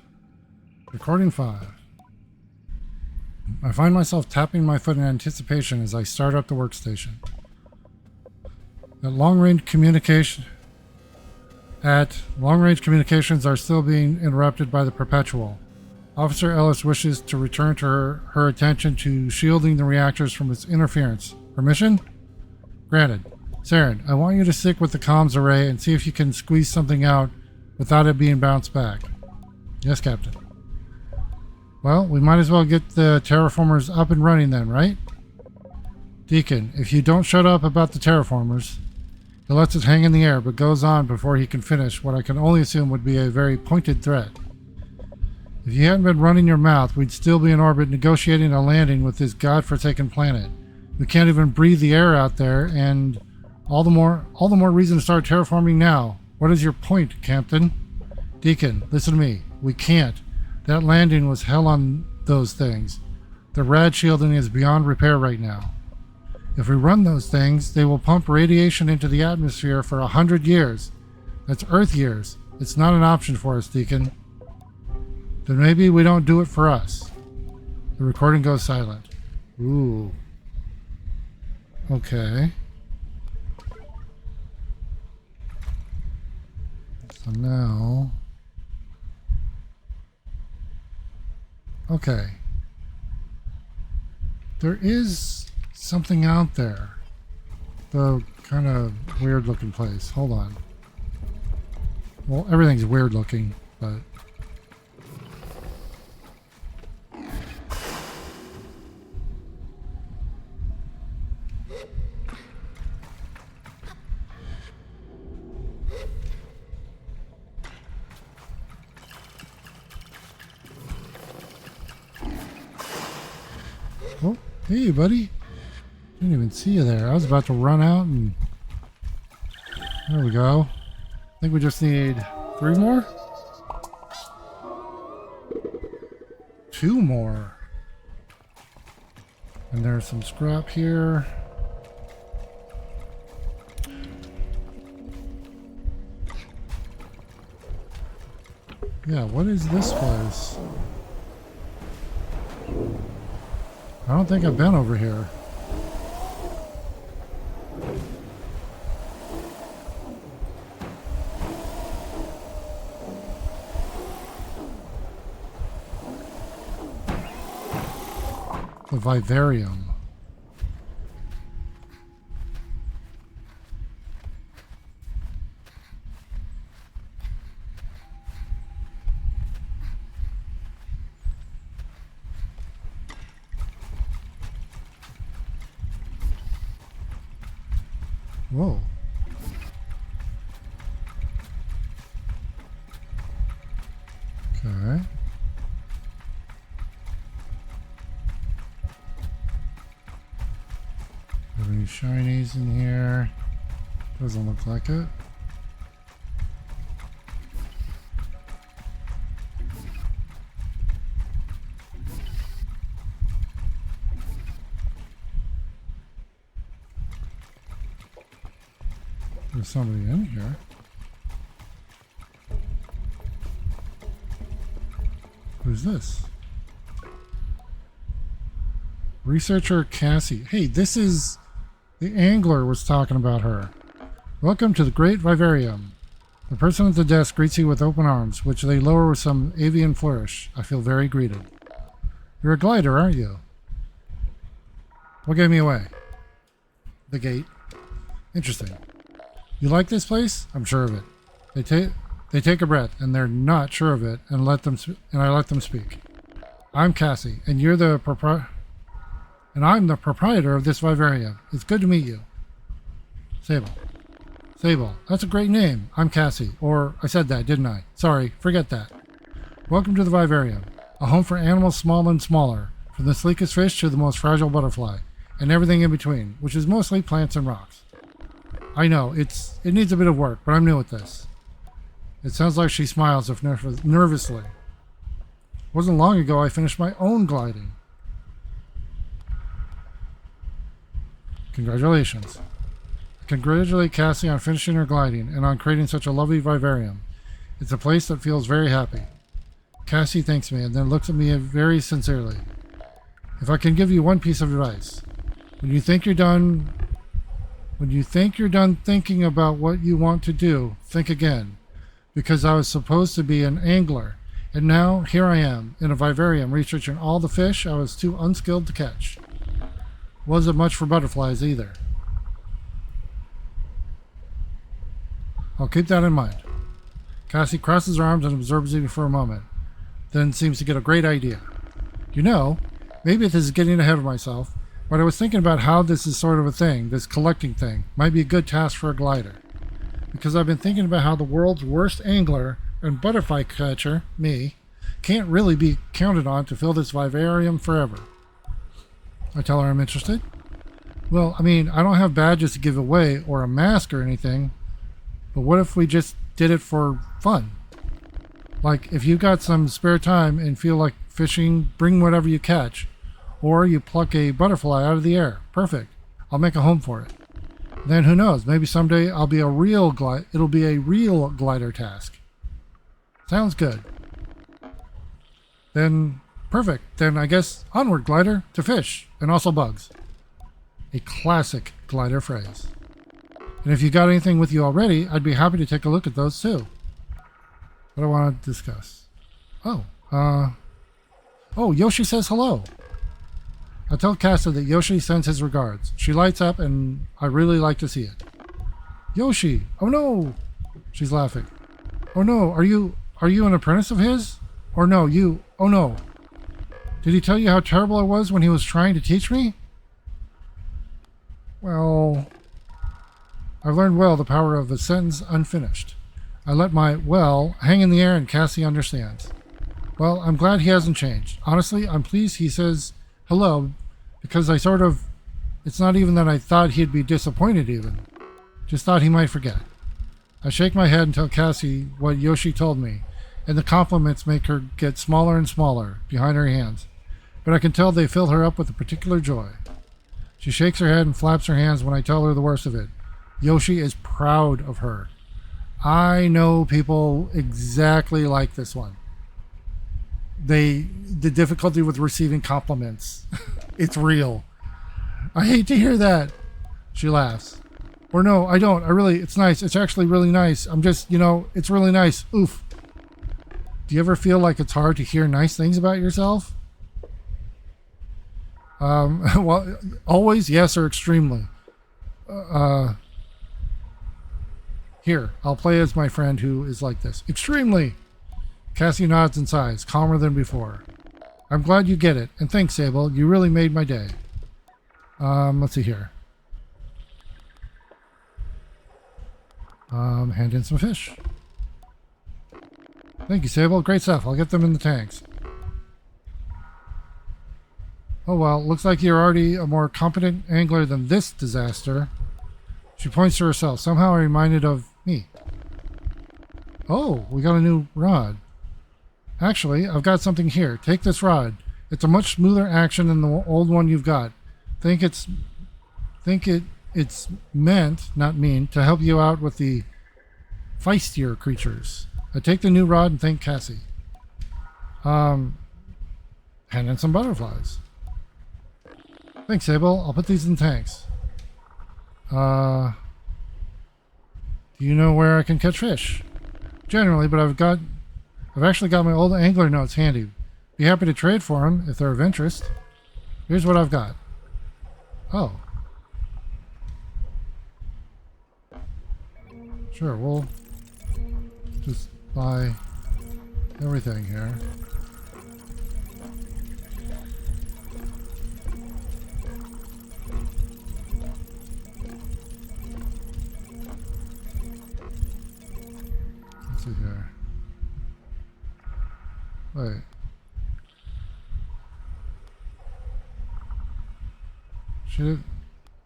Speaker 1: Recording 5. I find myself tapping my foot in anticipation as I start up the workstation. At long-range communications are still being interrupted by the Perpetual. Officer Ellis wishes to return to her attention to shielding the reactors from its interference. Permission? Granted. Saren, I want you to stick with the comms array and see if you can squeeze something out without it being bounced back. Yes, Captain. Well, we might as well get the terraformers up and running then, right? Deacon, if you don't shut up about the terraformers, he lets it hang in the air but goes on before he can finish what I can only assume would be a very pointed threat. If you hadn't been running your mouth, we'd still be in orbit negotiating a landing with this godforsaken planet. We can't even breathe the air out there, and all the more reason to start terraforming now. What is your point, Captain? Deacon, listen to me. We can't. That landing was hell on those things. The rad shielding is beyond repair right now. If we run those things, they will pump radiation into the atmosphere for 100 years. That's Earth years. It's not an option for us, Deacon. Then maybe we don't do it for us. The recording goes silent. Ooh. Okay. So now... Okay. There is something out there. The kind of weird looking place. Hold on. Well, everything's weird looking, but... Oh, hey, buddy. Didn't even see you there. I was about to run out and... There we go. I think we just need 3 more? 2 more. And there's some scrap here. Yeah, what is this place? I don't think I've been over here. The vivarium. Whoa. Okay. Have any shinies in here? Doesn't look like it. There's somebody in here. Who's this? Researcher Cassie. Hey, this is... The angler was talking about her. Welcome to the Great Vivarium. The person at the desk greets you with open arms, which they lower with some avian flourish. I feel very greeted. You're a glider, aren't you? What gave me away? The gate. Interesting. You like this place? I'm sure of it. They take a breath, and they're not sure of it, and I let them speak. I'm Cassie, and I'm the proprietor of this vivarium. It's good to meet you. Sable. Sable. That's a great name. I'm Cassie. Or, I said that, didn't I? Sorry, forget that. Welcome to the Vivarium, a home for animals small and smaller, from the sleekest fish to the most fragile butterfly, and everything in between, which is mostly plants and rocks. I know, it needs a bit of work, but I'm new at this. It sounds like she smiles if nervously. It wasn't long ago I finished my own gliding. Congratulations. I congratulate Cassie on finishing her gliding and on creating such a lovely vivarium. It's a place that feels very happy. Cassie thanks me and then looks at me very sincerely. If I can give you one piece of advice, when you think you're done thinking about what you want to do, think again. Because I was supposed to be an angler, and now here I am in a vivarium researching all the fish I was too unskilled to catch. Wasn't much for butterflies either. I'll keep that in mind. Cassie crosses her arms and observes me for a moment, then seems to get a great idea. You know, maybe this is getting ahead of myself, but I was thinking about how this is sort of a thing, this collecting thing, might be a good task for a glider. Because I've been thinking about how the world's worst angler and butterfly catcher, me, can't really be counted on to fill this vivarium forever. I tell her I'm interested. Well, I mean, I don't have badges to give away or a mask or anything, but what if we just did it for fun? Like, if you got some spare time and feel like fishing, bring whatever you catch, or you pluck a butterfly out of the air. Perfect. I'll make a home for it. Then who knows? Maybe someday it'll be a real glider task. Sounds good. Then perfect. Then I guess onward, glider, to fish and also bugs. A classic glider phrase. And if you got anything with you already, I'd be happy to take a look at those too. What I want to discuss. Oh, Yoshi says hello. I tell Cassie that Yoshi sends his regards. She lights up and I really like to see it. Yoshi! Oh no! She's laughing. Oh no, are you an apprentice of his? Or no, oh no. Did he tell you how terrible I was when he was trying to teach me? Well, I've learned well the power of a sentence unfinished. I let my well hang in the air and Cassie understands. Well, I'm glad he hasn't changed. Honestly, I'm pleased he says hello because it's not even that I thought he'd be disappointed even. Just thought he might forget. I shake my head and tell Cassie what Yoshi told me, and the compliments make her get smaller and smaller behind her hands, but I can tell they fill her up with a particular joy. She shakes her head and flaps her hands when I tell her the worst of it. Yoshi is proud of her. I know people exactly like this one. The difficulty with receiving compliments. It's real. I hate to hear that. She laughs. Or no, I don't. It's nice. It's actually really nice. I'm just, it's really nice. Oof. Do you ever feel like it's hard to hear nice things about yourself? Well, always, yes, or extremely. Here, I'll play as my friend who is like this. Extremely. Cassie nods and sighs, calmer than before. I'm glad you get it, and thanks, Sable. You really made my day. Let's see here. Hand in some fish. Thank you, Sable. Great stuff. I'll get them in the tanks. Oh well, looks like you're already a more competent angler than this disaster. She points to herself, somehow reminded of me. Oh, we got a new rod. Actually, I've got something here. Take this rod. It's a much smoother action than the old one you've got. It's meant, not mean, to help you out with the feistier creatures. I take the new rod and thank Cassie. Hand in some butterflies. Thanks, Sable. I'll put these in tanks. Do you know where I can catch fish? Generally, but I've actually got my old angler notes handy. Be happy to trade for them if they're of interest. Here's what I've got. Oh. Sure, we'll just buy everything here. Wait.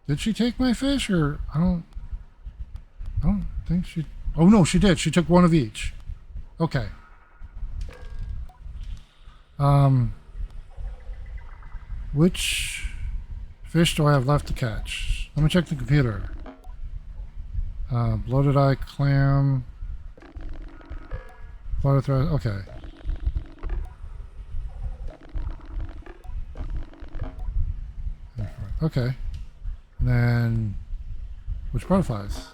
Speaker 1: Did she take my fish or I don't think she. Oh no, she did. She took one of each. Okay. Which fish do I have left to catch? Let me check the computer. Bloated eye clam. Bloated thread. Okay. Okay. And then which butterflies?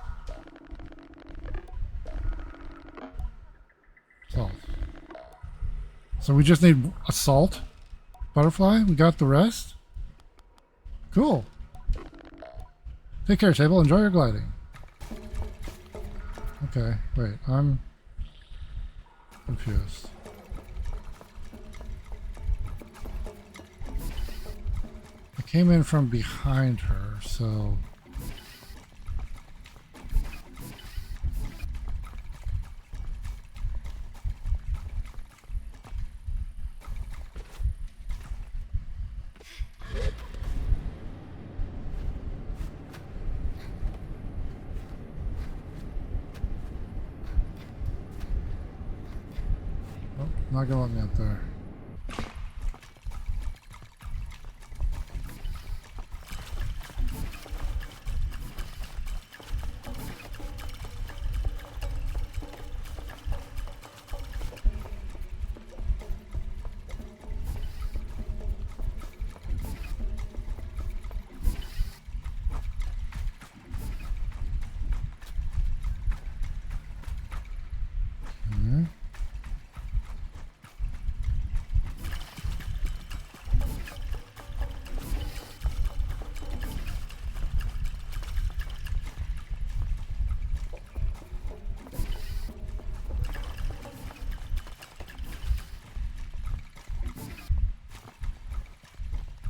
Speaker 1: Salt. So we just need a salt butterfly. We got the rest. Cool. Take care, Sable. Enjoy your gliding. Okay, wait. I'm confused. I came in from behind her, so... Oh, not gonna let me up there.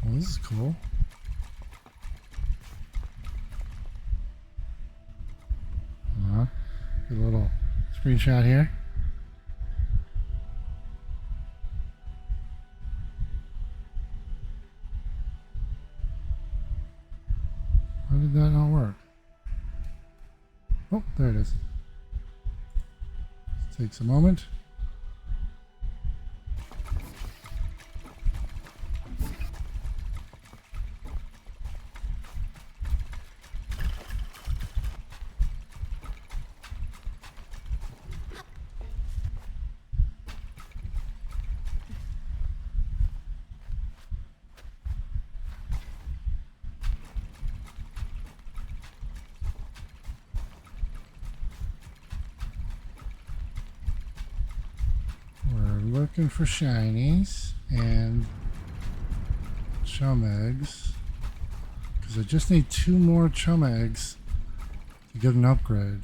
Speaker 1: Well, this is cool. Get a little screenshot here. Why did that not work? Oh, there it is. This takes a moment. Looking for shinies and chum eggs because I just need 2 more chum eggs to get an upgrade.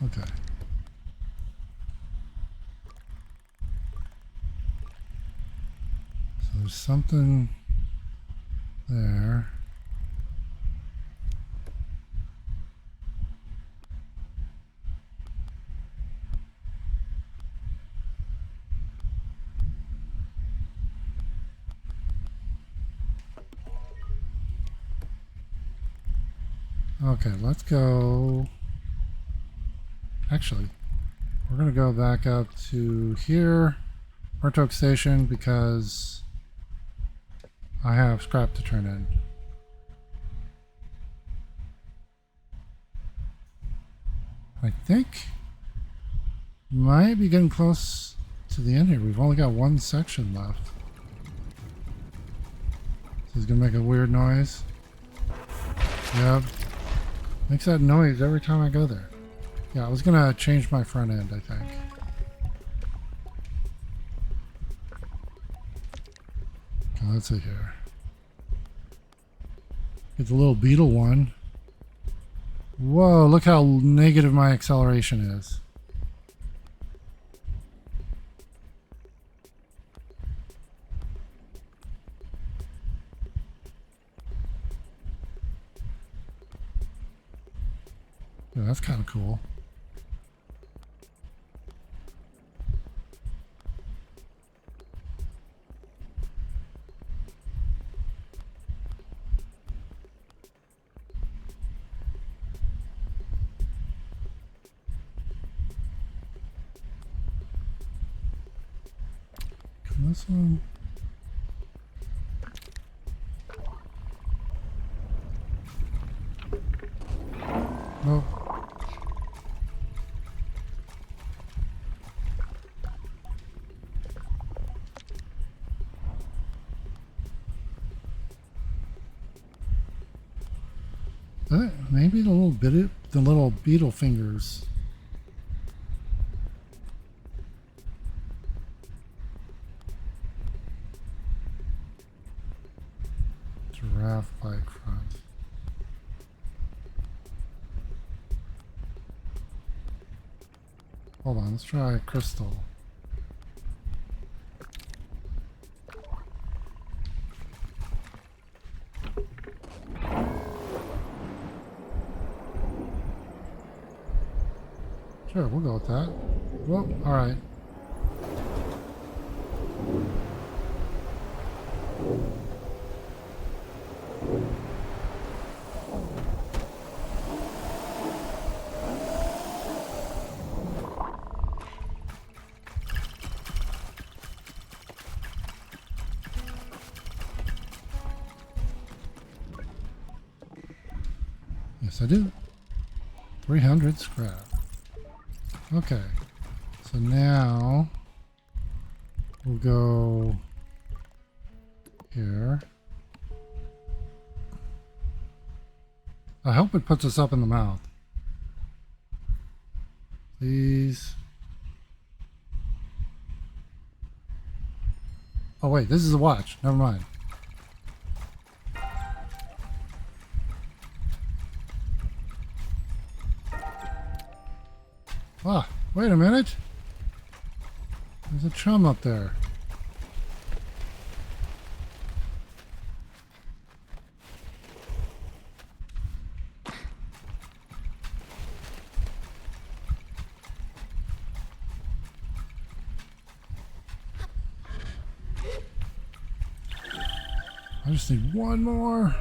Speaker 1: Okay. So there's something there. Okay, let's go. Actually, we're going to go back up to here, Martok Station, because I have scrap to turn in. I think might be getting close to the end here. We've only got 1 section left. This is gonna make a weird noise. Yep. Makes that noise every time I go there. Yeah, I was gonna change my front end, I think. Okay, let's see here. Get the little beetle one. Whoa, look how negative my acceleration is. Yeah, that's kind of cool. Can this one? Nope. Maybe the little beetle fingers. Giraffe bike front. Hold on, let's try crystal. Sure, we'll go with that. Well, alright. Yes, I do. 300 scrap. Okay. So now we'll go here. I hope it puts us up in the mouth. Please. Oh wait, this is a watch. Never mind. Ah, wait a minute. There's a chum up there. I just need one more.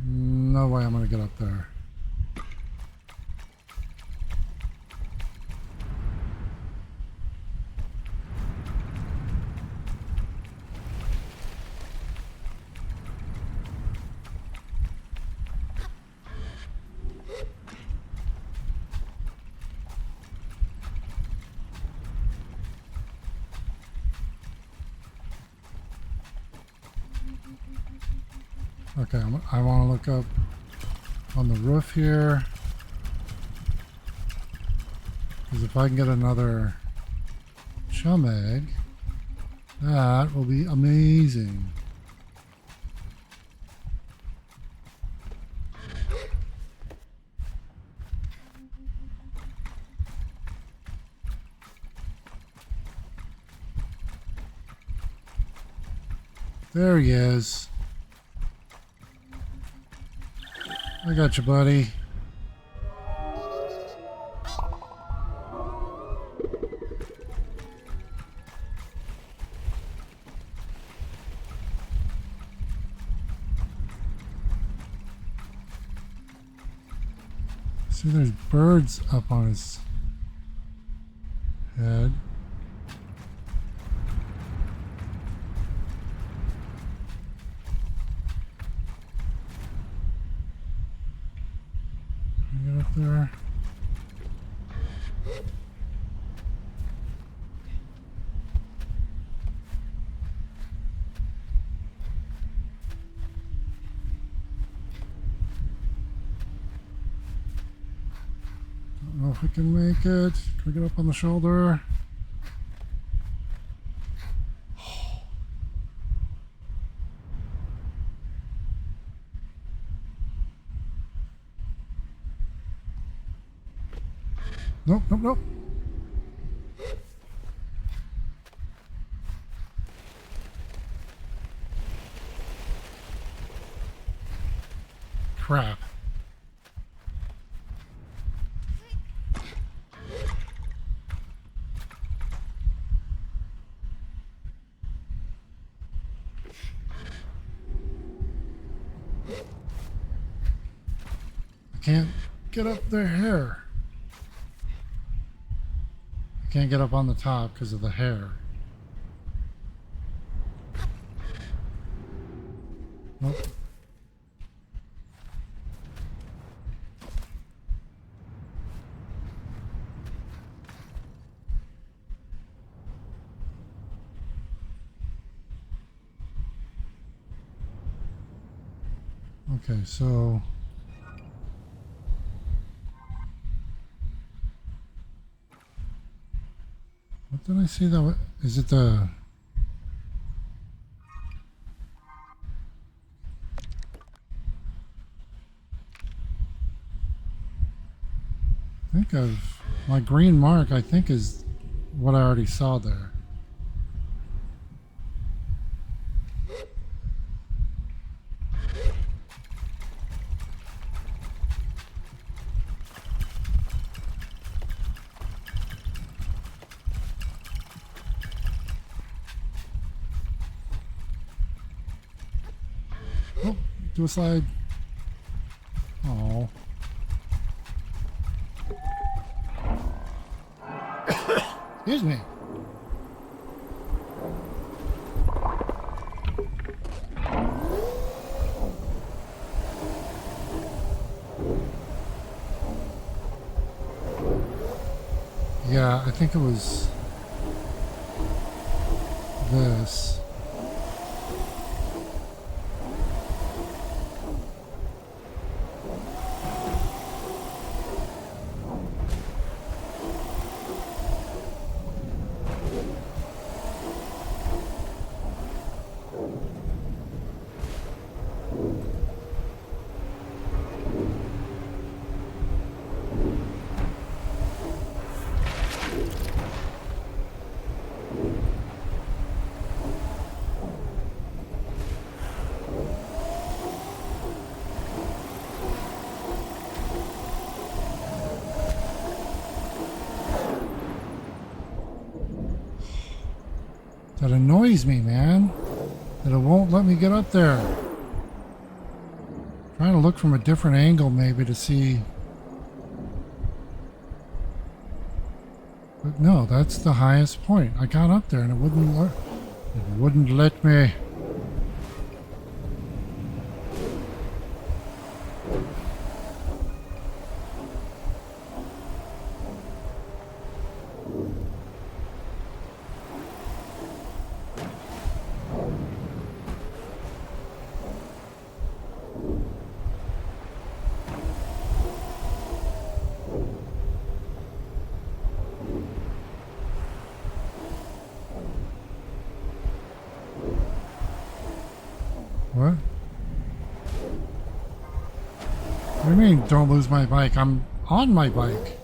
Speaker 1: No way I'm gonna get up there. Okay, I want to look up on the roof here. Because if I can get another chum egg, that will be amazing. There he is. I got you, buddy. See, there's birds up on his head. Get up there. Don't know if we can make it. Can we get up on the shoulder? Nope, nope, nope. Crap. I can't get up their hair. I can't get up on the top because of the hair. Nope. Okay, so what did I see that? Is it the? I think of my green mark. I think is what I already saw there. Oh, do a slide. Oh. Excuse me. Yeah, I think it was this. That annoys me, man. That it won't let me get up there. Trying to look from a different angle maybe to see. But no, that's the highest point. I got up there and it wouldn't let me. What? What do you mean, don't lose my bike? I'm on my bike.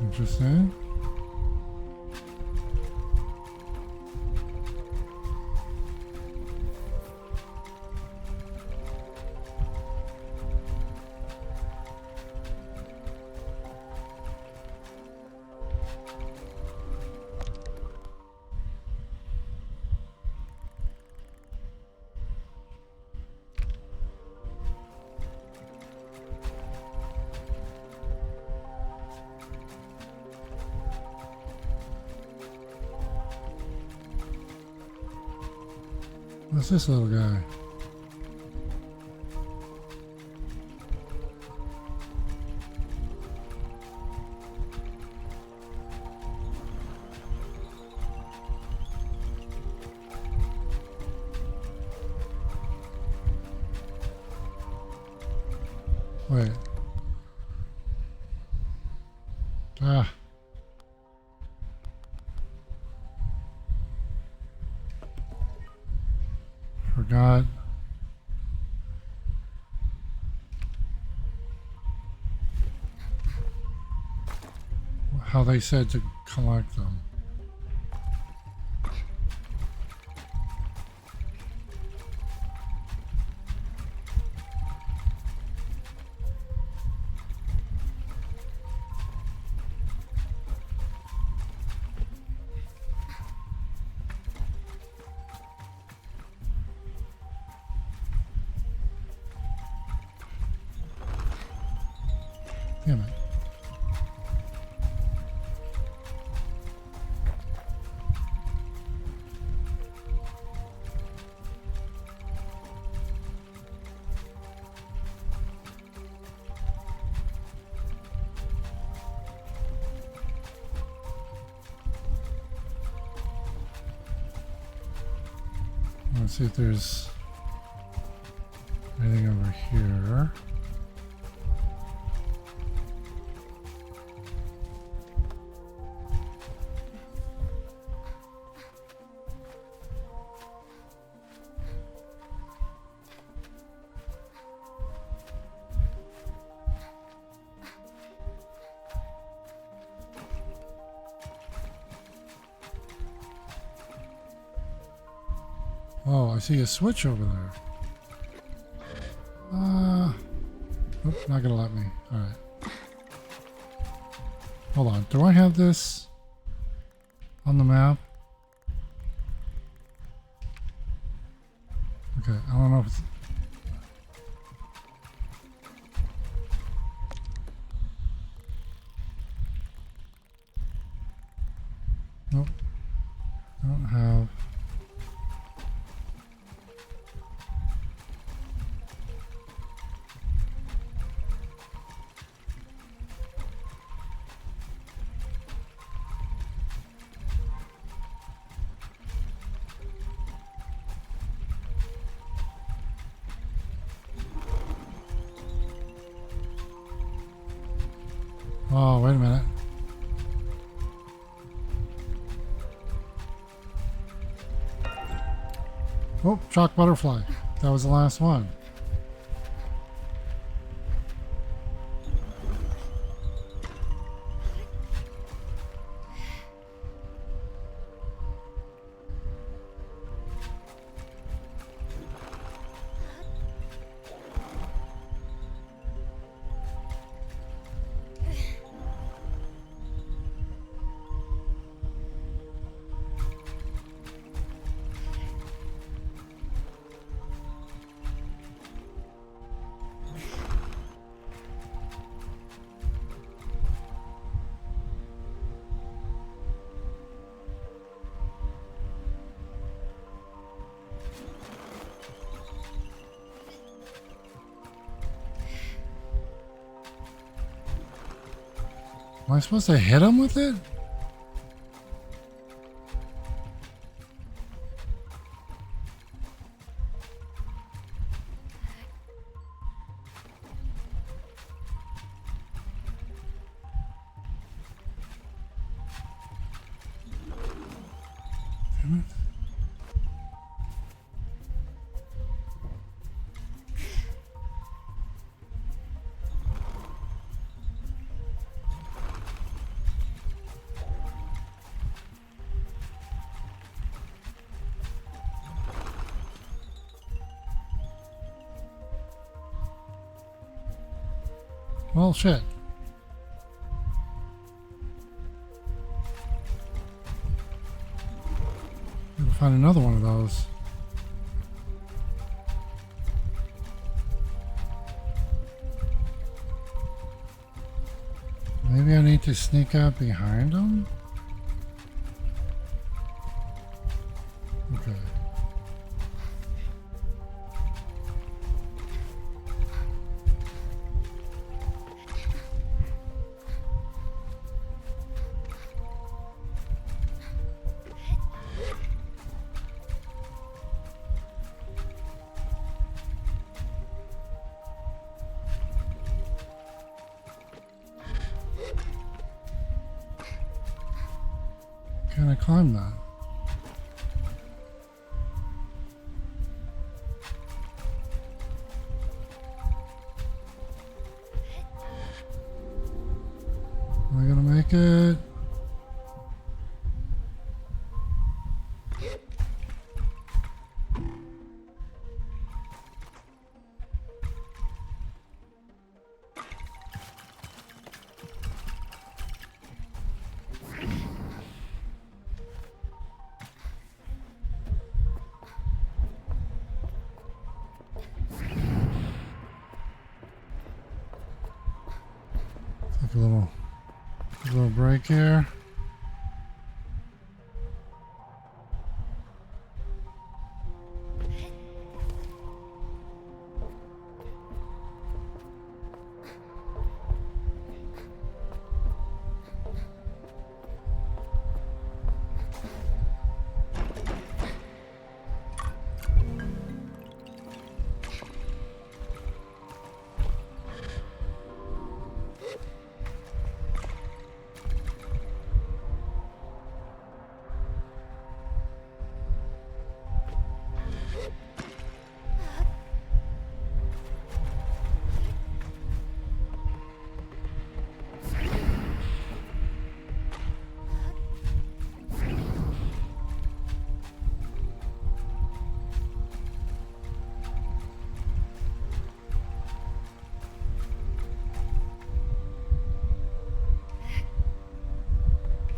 Speaker 1: Interesting. What's this little guy? Wait. Ah. Forgot. How they said to collect them. Damn it. Let's see if there's anything over here. Oh, I see a switch over there. Nope, not gonna let me. Alright. Hold on. Do I have this on the map? Okay, I don't know if it's... Nope. I don't have... Oh, wait a minute. Oh, shock butterfly. That was the last one. Am I supposed to hit him with it? Damn it. Well, shit. Gotta find another one of those. Maybe I need to sneak up behind them? Okay. can I climb that? Am I gonna make it? Take a little break here.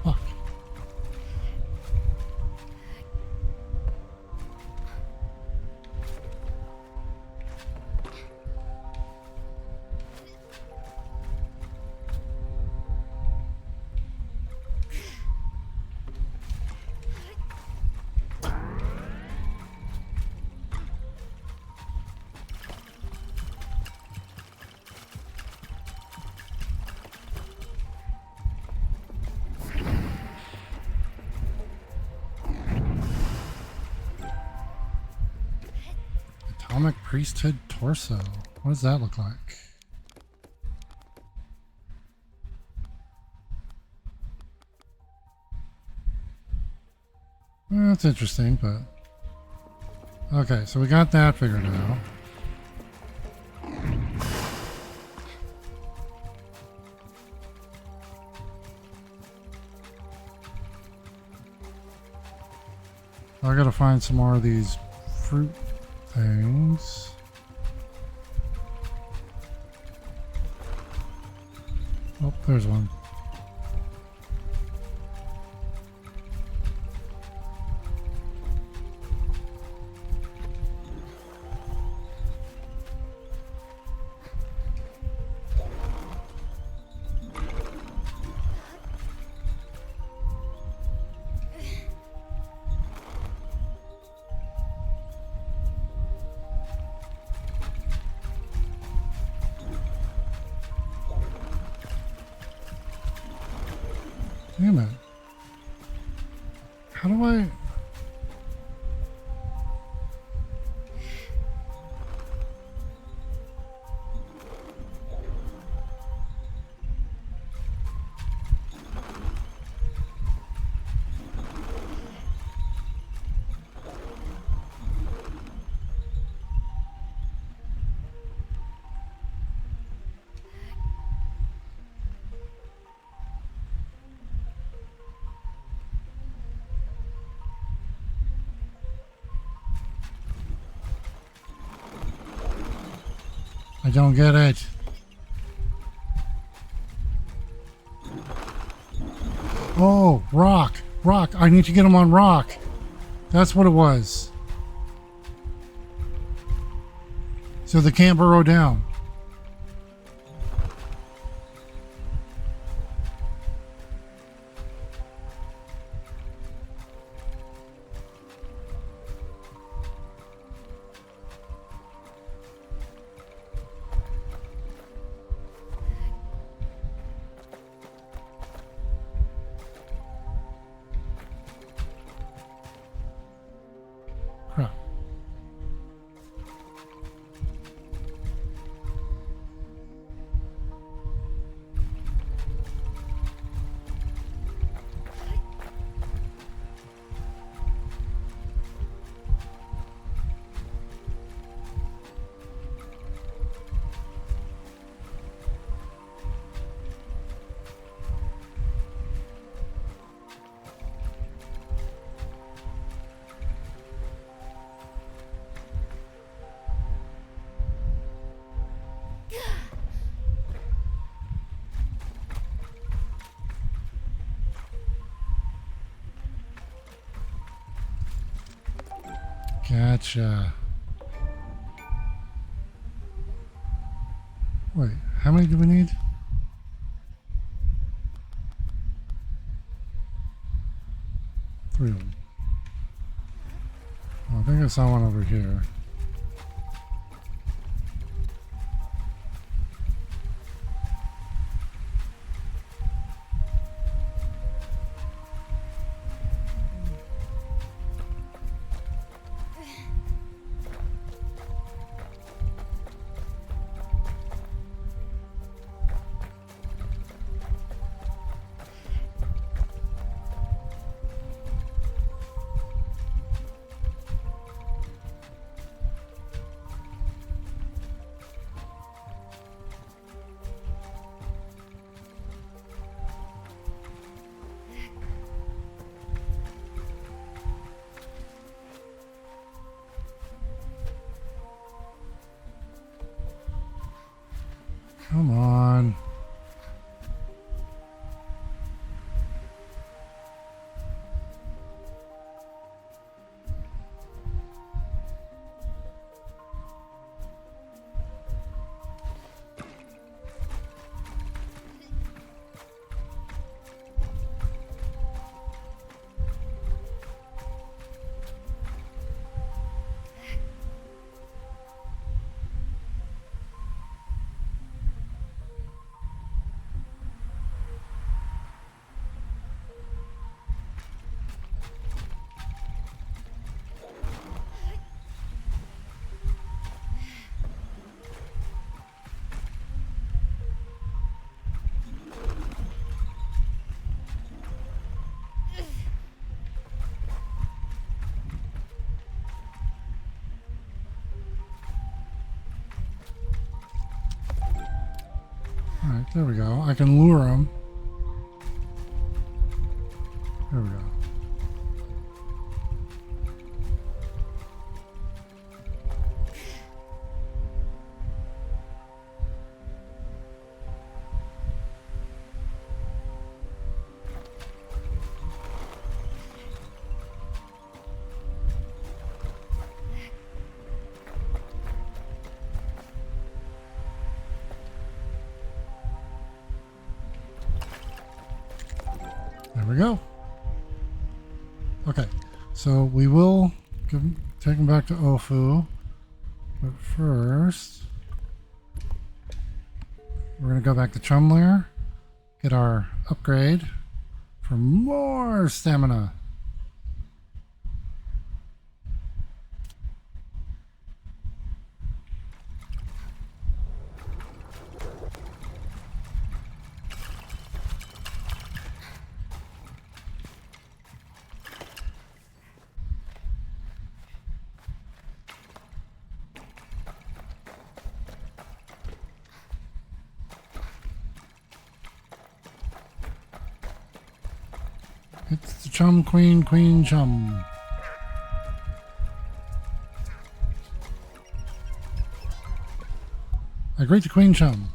Speaker 1: Fuck. Atomic Priesthood Torso. What does that look like? Well, that's interesting, but... Okay, so we got that figured out. I gotta find some more of these fruit things. Oh, there's one. Damn it. How do I... I don't get it. Oh, rock. Rock. I need to get him on rock. That's what it was. So they can't burrow down. Crap. Gotcha. Wait, how many do we need? 3 of them. Oh, I think I saw one over here. Come on. Alright, there we go. I can lure them. There we go. There we go. Okay, so we will take him back to Ofu, but first we're going to go back to Chumlair, get our upgrade for more stamina. It's the Chum Queen, Queen Chum. I greet the Queen Chum.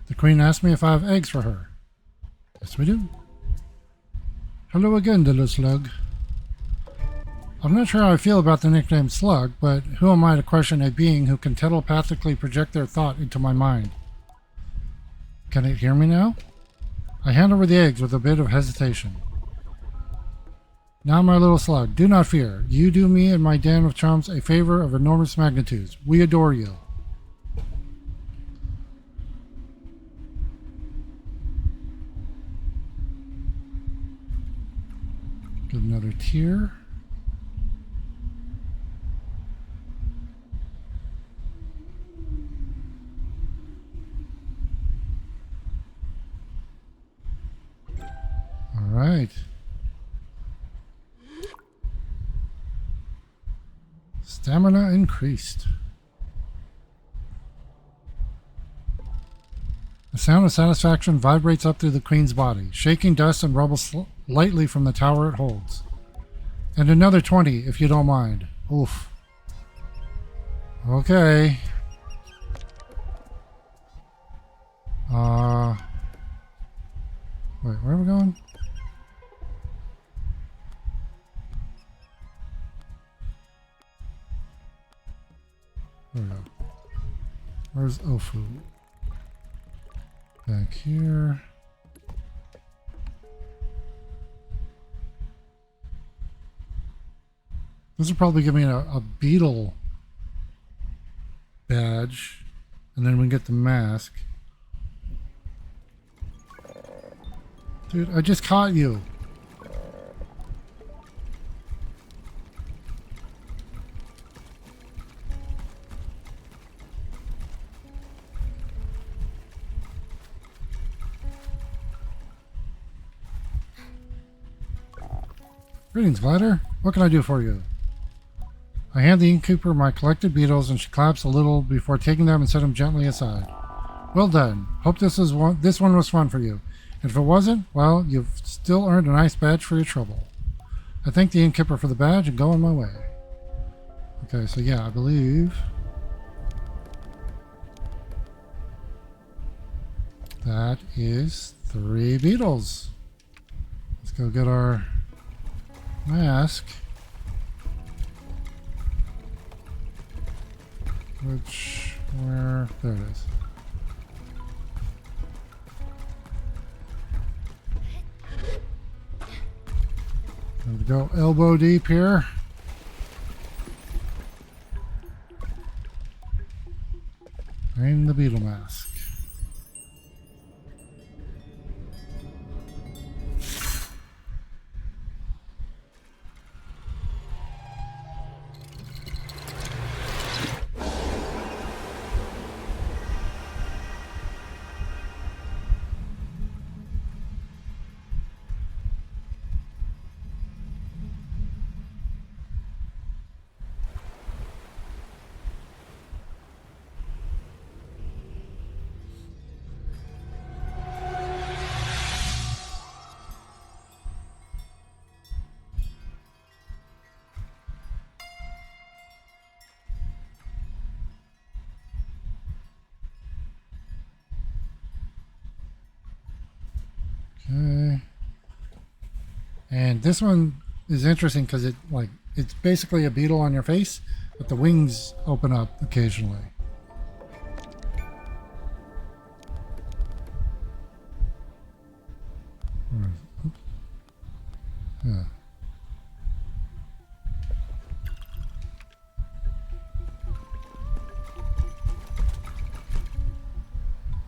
Speaker 1: The Queen asked me if I have eggs for her. Yes, we do. Hello again, little slug. I'm not sure how I feel about the nickname Slug, but who am I to question a being who can telepathically project their thought into my mind? Can it hear me now? I hand over the eggs with a bit of hesitation. Now, my little slug, do not fear. You do me and my den of chums a favor of enormous magnitudes. We adore you. Get another tier. All right. Stamina increased. The sound of satisfaction vibrates up through the Queen's body, shaking dust and rubble lightly from the tower it holds. And another 20, if you don't mind. Oof. Okay. Wait, where are we going? There we go. Where's Ofu? Back here. This will probably give me a beetle badge, and then we can get the mask. Dude, I just caught you. Greetings, Glider. What can I do for you? I hand the innkeeper my collected beetles, and she claps a little before taking them and set them gently aside. Well done. Hope this one was fun for you. And if it wasn't, well, you've still earned a nice badge for your trouble. I thank the innkeeper for the badge and go on my way. Okay, so yeah, I believe that is 3 beetles. Let's go get our mask. There it is. There we go, elbow deep here. And the beetle mask. Okay. And this one is interesting because it's basically a beetle on your face, but the wings open up occasionally. Yeah.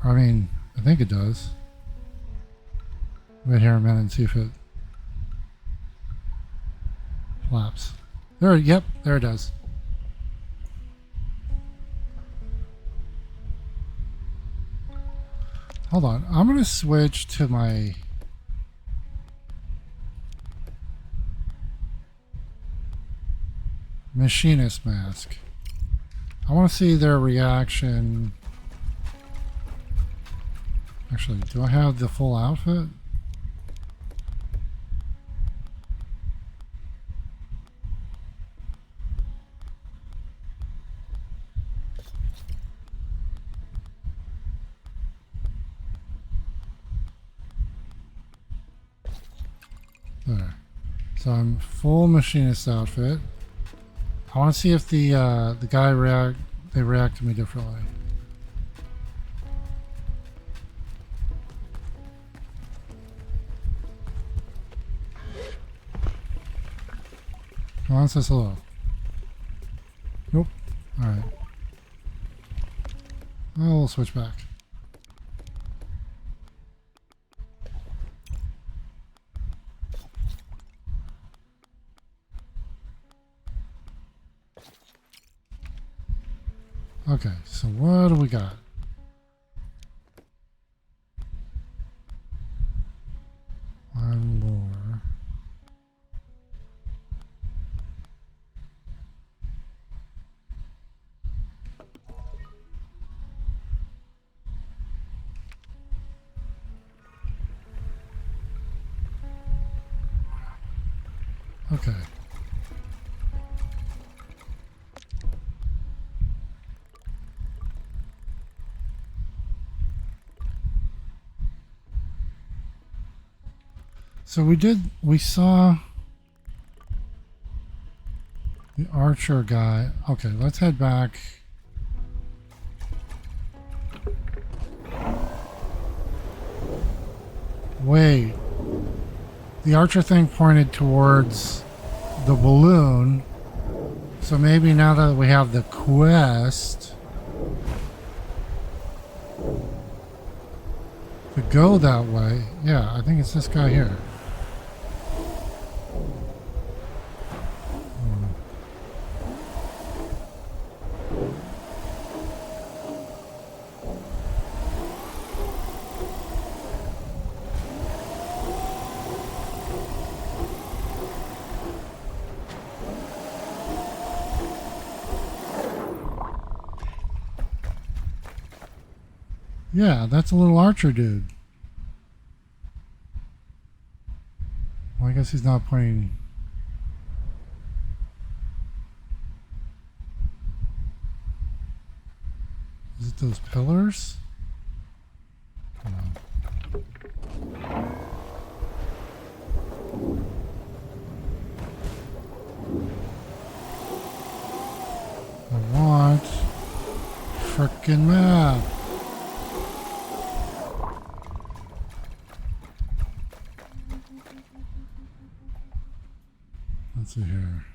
Speaker 1: I mean, I think it does. Wait here a minute and see if it flaps. There, yep, there it does. Hold on, I'm going to switch to my machinist mask. I want to see their reaction. Actually, do I have the full outfit? There. So I'm full machinist outfit. I want to see if the guy react to me differently. Come on, says hello. Nope. All right. I'll switch back. Okay, so what do we got? One more. Okay. So we saw the archer guy. Okay, let's head back Wait. The archer thing pointed towards the balloon. So maybe now that we have the quest to go that way. Yeah, I think it's this guy here. Yeah, that's a little archer dude. Well, I guess he's not pointing. Is it those pillars? No. I want frickin' map. Let's see here.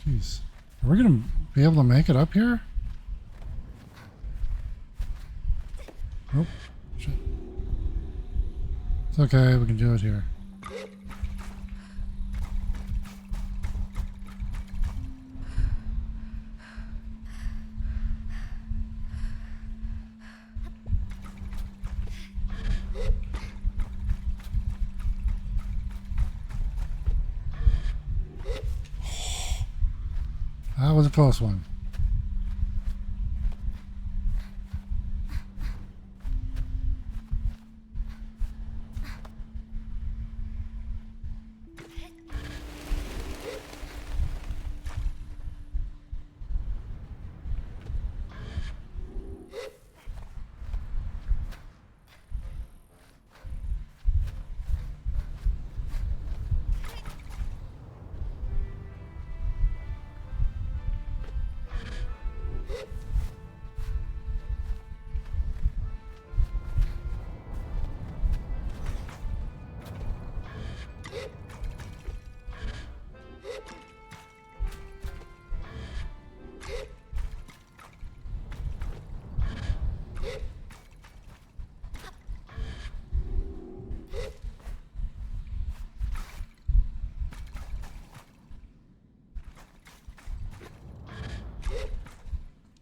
Speaker 1: Jeez. Are we going to be able to make it up here? Nope. Shit. It's okay, we can do it here. That was a close one.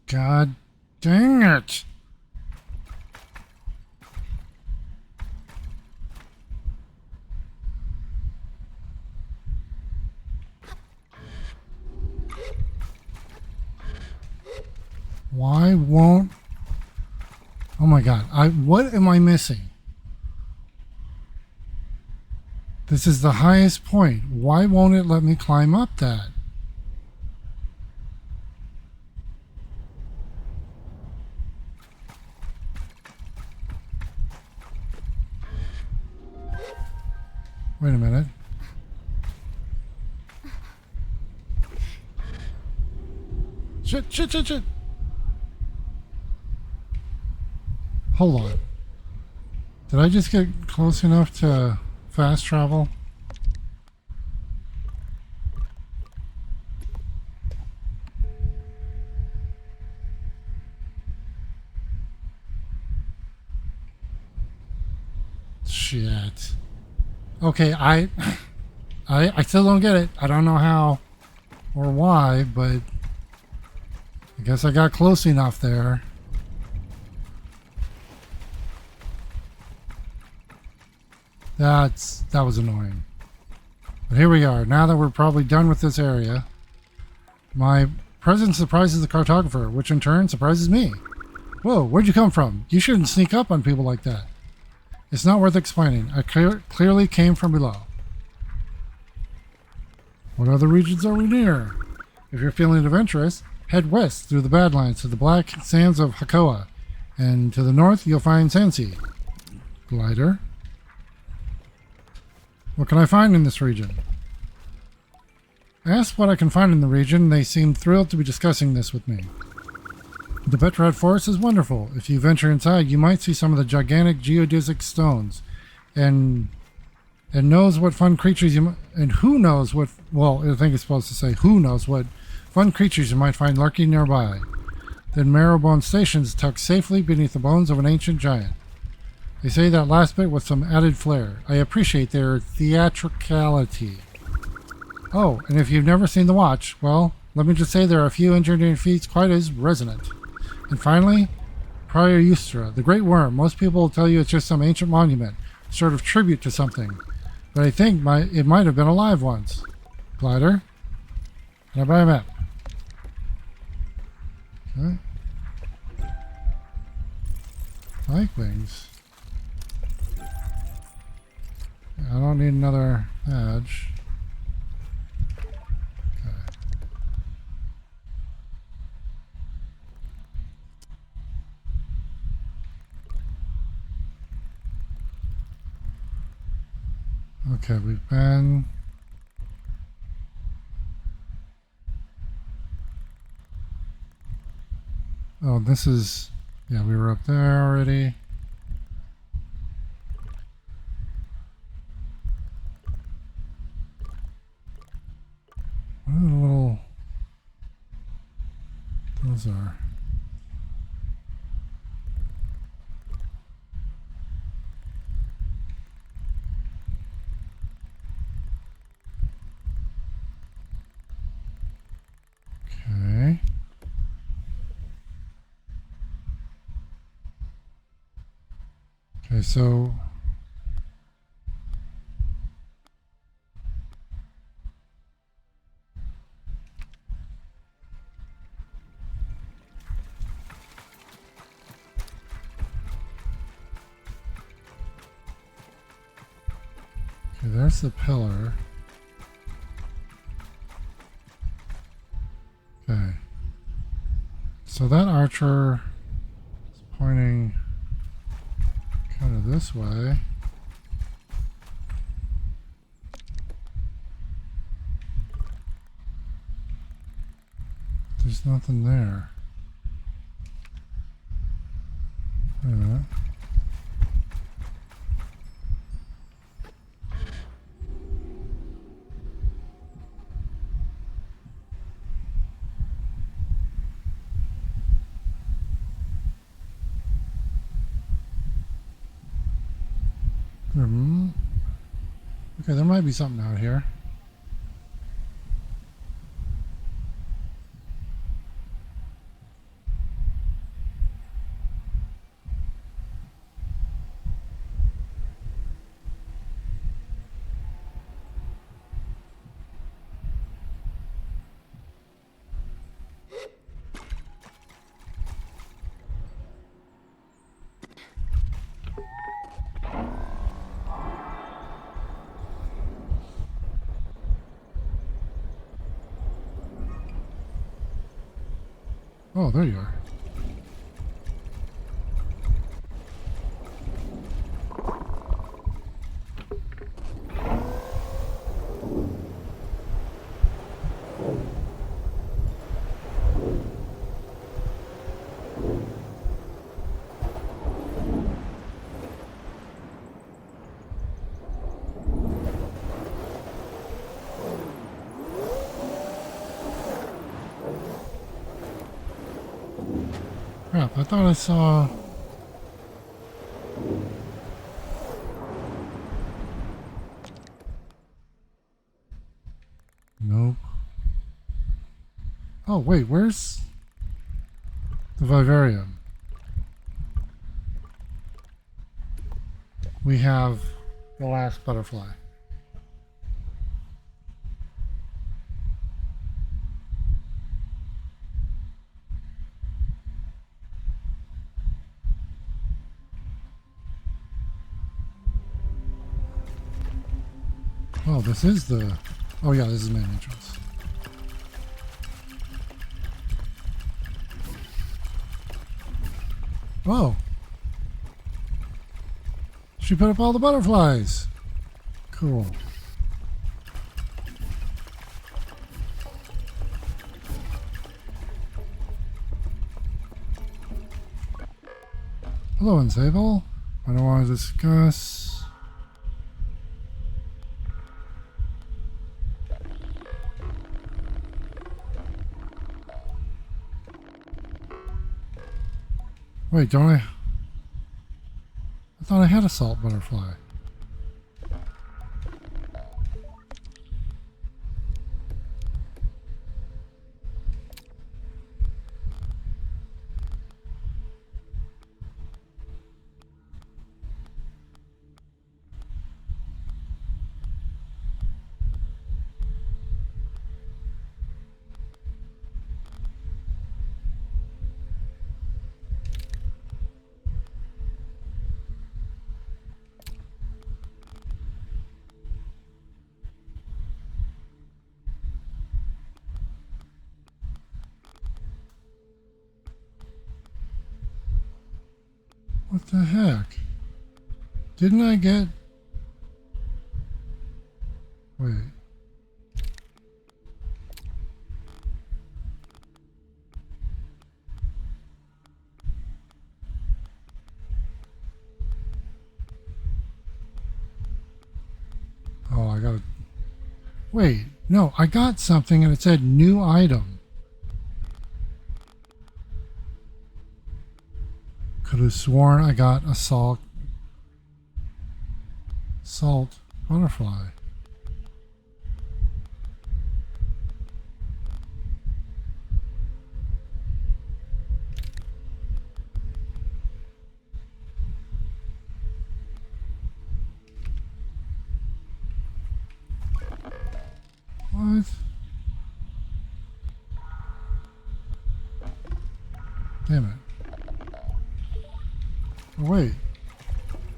Speaker 1: God dang it! Why won't... Oh my god, what am I missing? This is the highest point. Why won't it let me climb up that? Wait a minute. Shit, shit, shit, shit. Hold on. Did I just get close enough to fast travel? Shit. Okay, I still don't get it. I don't know how or why, but I guess I got close enough there. That was annoying. But here we are. Now that we're probably done with this area, my presence surprises the cartographer, which in turn surprises me. Whoa, where'd you come from? You shouldn't sneak up on people like that. It's not worth explaining. I clearly came from below. What other regions are we near? If you're feeling adventurous, head west through the Badlands to the black sands of Hakoa, and to the north you'll find Sansi. Glider. What can I find in this region? I asked what I can find in the region, and they seemed thrilled to be discussing this with me. The Petrad Forest is wonderful. If you venture inside, you might see some of the gigantic geodesic stones, and knows what fun creatures and who knows what, well, I think it's supposed to say who knows what fun creatures you might find lurking nearby. Then Marrowbone Station is tucked safely beneath the bones of an ancient giant. They say that last bit with some added flair. I appreciate their theatricality. Oh, and if you've never seen The Watch, well, let me just say there are a few engineering feats quite as resonant. And finally, Prior Eustra, the Great Worm. Most people will tell you it's just some ancient monument, sort of tribute to something. But I think it might have been alive once. Glider. Can I buy a map? Okay. Bike wings. I don't need another badge. Okay, we've been... Oh, this is... Yeah, we were up there already. What are the little... Those are... Okay. Okay, so... Okay, there's the pillar. Okay. So that archer is pointing kind of this way. There's nothing there. Wait a minute. Okay, there might be something out here. Oh, there you are. Crap, I thought I saw... Nope. Oh, wait, where's the vivarium? We have the last butterfly. Oh, this is the... Oh yeah, this is the main entrance. Oh! She put up all the butterflies! Cool. Hello, Sable. I don't want to discuss... Wait, don't I... I thought I had a salt butterfly. What the heck? Didn't I get... Wait. Oh, I got... Wait, no, I got something and it said new item. Could have sworn I got a salt butterfly. What? Damn it. Oh, wait.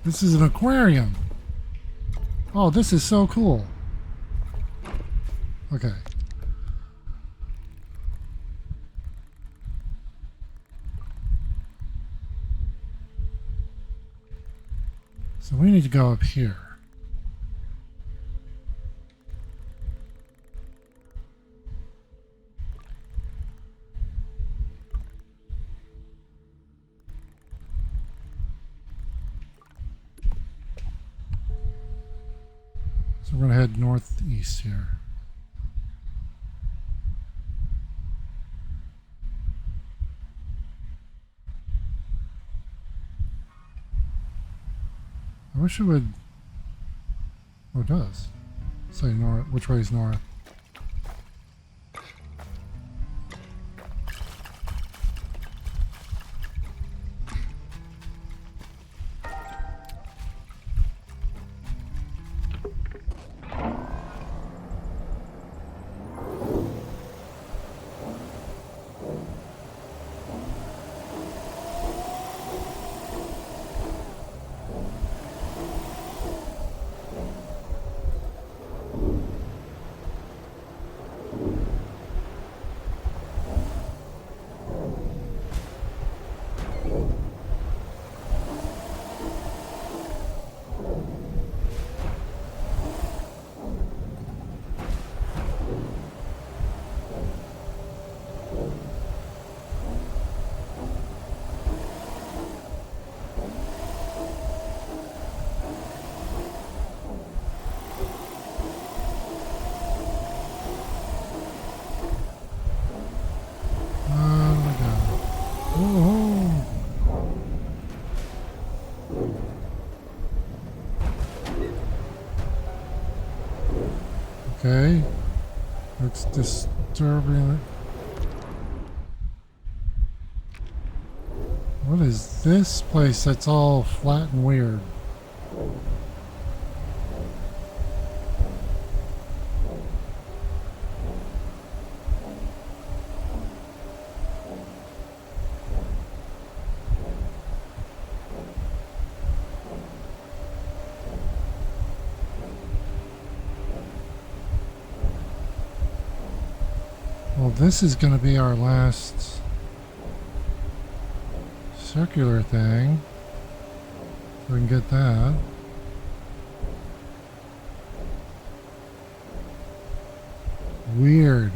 Speaker 1: This is an aquarium. Oh, this is so cool. Okay. So we need to go up here. So we're going to head northeast here. I wish it would... Oh, it does. Say north. Which way is north? Okay. Looks disturbing. What is this place that's all flat and weird? this is going to be our last circular thing. So we can get that. Weird.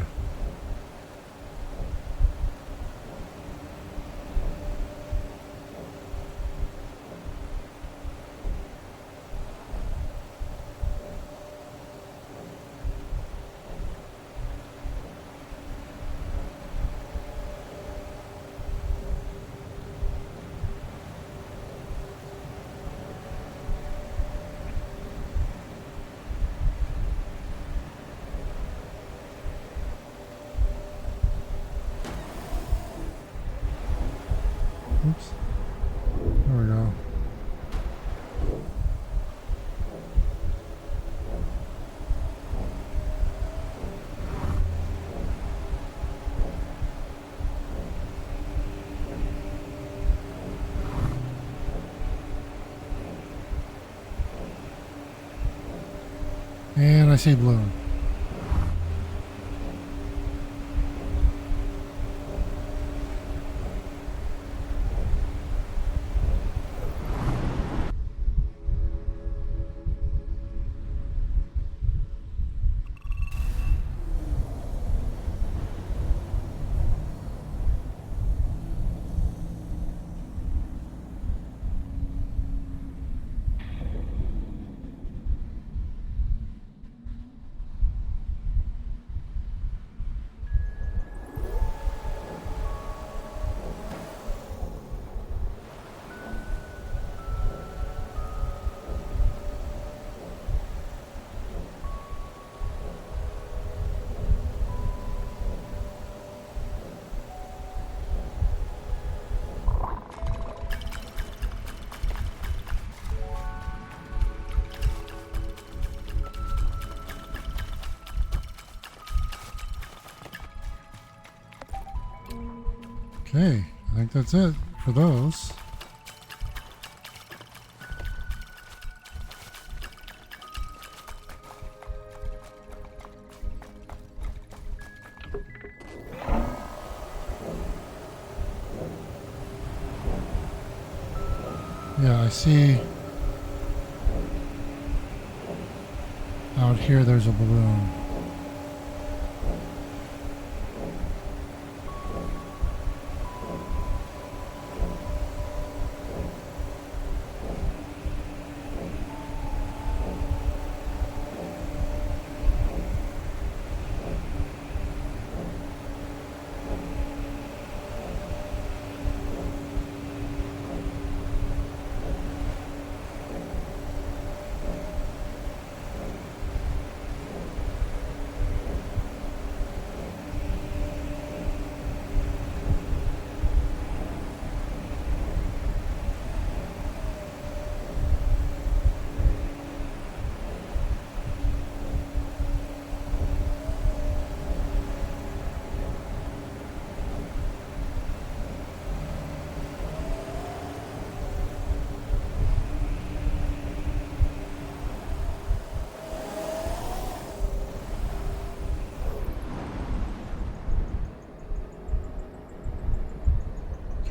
Speaker 1: Oops. There we go. And I see blue. Okay, I think that's it for those. Yeah, I see out here there's a balloon.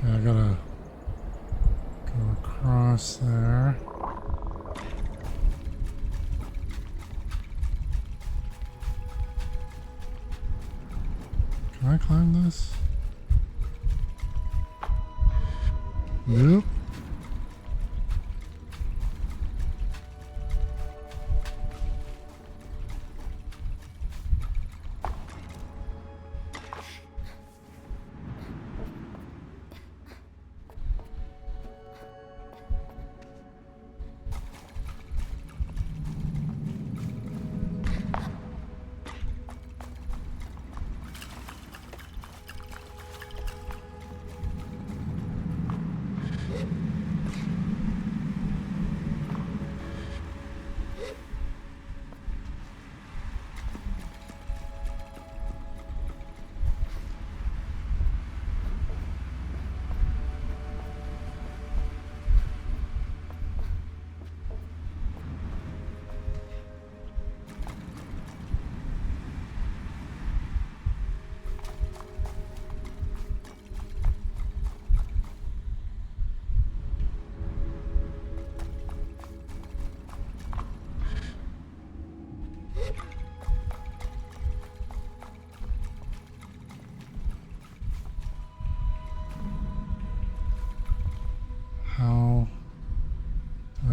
Speaker 1: Okay, I gotta go across there. Can I climb this? Nope.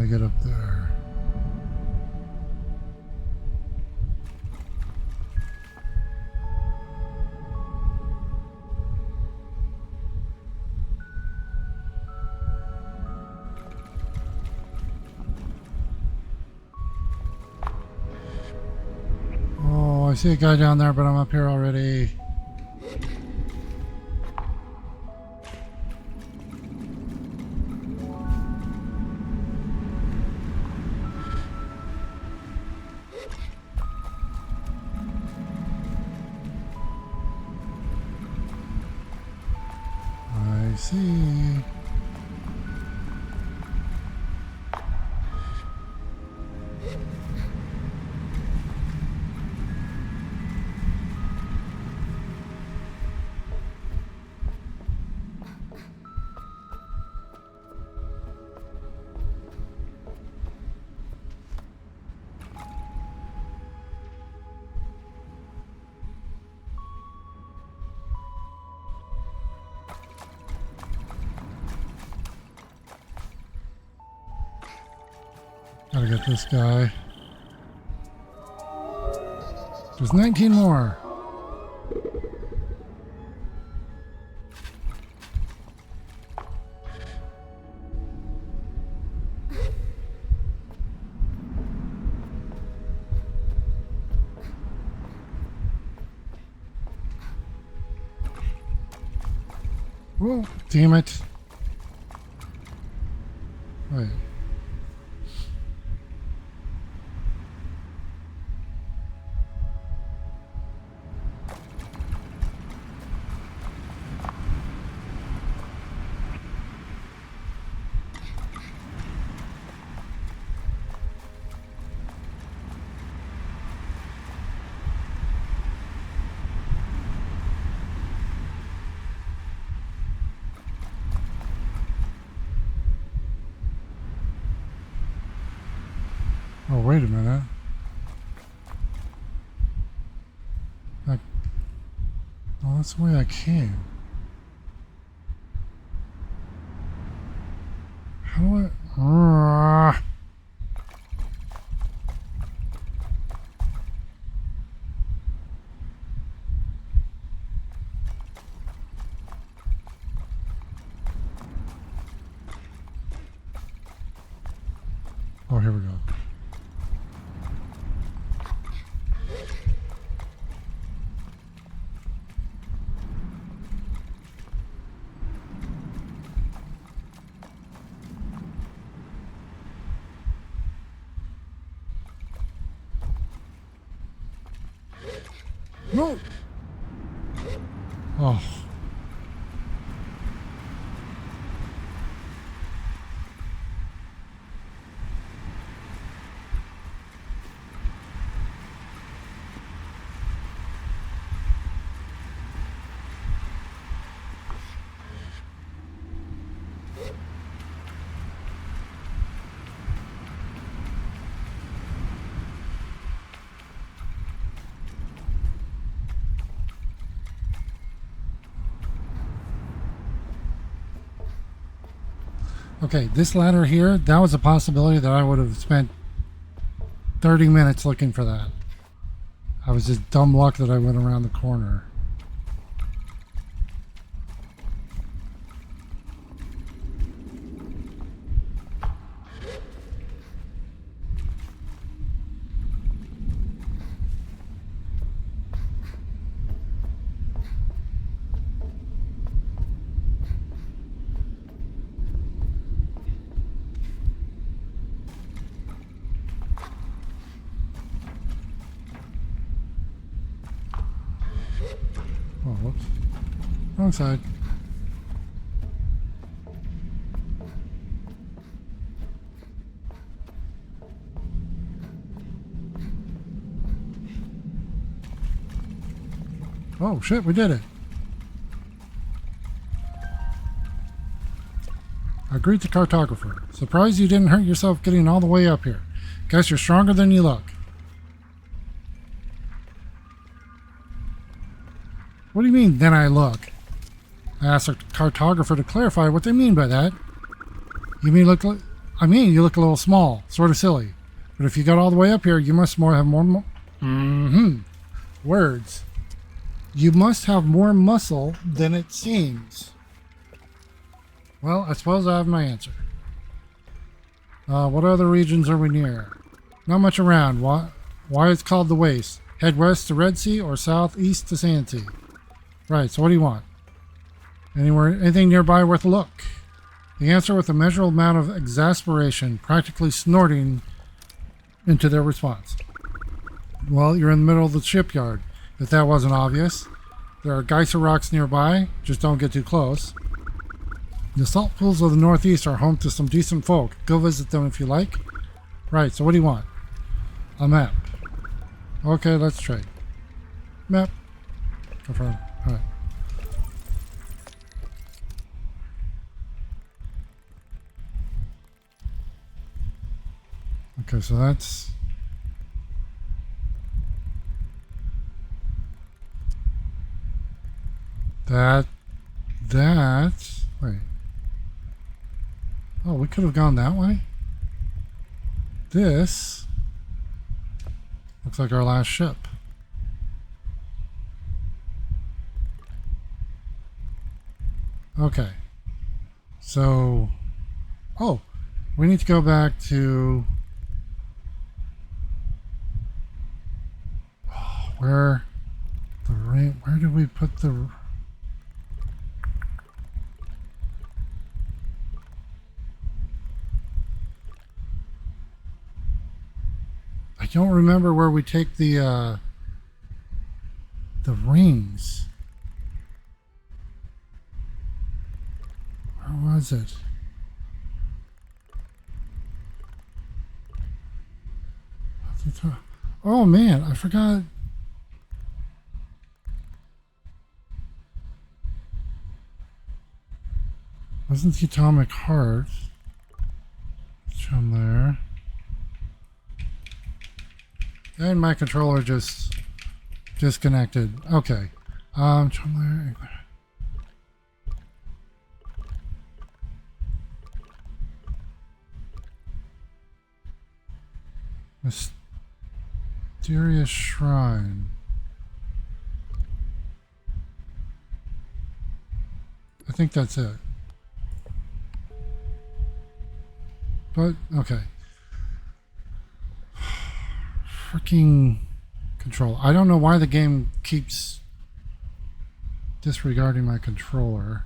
Speaker 1: we get up there? Oh, I see a guy down there, but I'm up here already. I see. Gotta get this guy. There's 19 more. Whoa, damn it. Wait. Oh, wait a minute. Like, oh, that's the way I came. How do I... Oh, here we go. No! Oh. Okay, this ladder here, that was a possibility that I would have spent 30 minutes looking for that. I was just dumb luck that I went around the corner. Oh, whoops. Wrong side. Oh, shit, we did it. I greet the cartographer. Surprised you didn't hurt yourself getting all the way up here. Guess you're stronger than you look. What do you mean, then I look? I asked the cartographer to clarify what they mean by that. You mean look like... I mean, you look a little small, sort of silly. But if you got all the way up here, you must have more. Words. You must have more muscle than it seems. Well, I suppose I have my answer. What other regions are we near? Not much around. Why it's called the Waste? Head west to Red Sea or southeast to Sand Sea? Right, so what do you want? Anything nearby worth a look? The answer with a measurable amount of exasperation, practically snorting into their response. Well, you're in the middle of the shipyard. If that wasn't obvious. There are geyser rocks nearby, just don't get too close. The salt pools of the Northeast are home to some decent folk. Go visit them if you like. Right, so what do you want? A map. Okay, let's trade. Map. Confirm. Alright. Okay, so that's... Wait. Oh, we could have gone that way? This looks like our last ship. Okay. So... Oh! We need to go back to... Where did we put the... I don't remember where we take the rings. Where was it? Oh man, I forgot. Wasn't the atomic heart? It's from there. And my controller just disconnected. Okay. From there. Mysterious shrine. I think that's it. But, okay. Freaking control. I don't know why the game keeps disregarding my controller.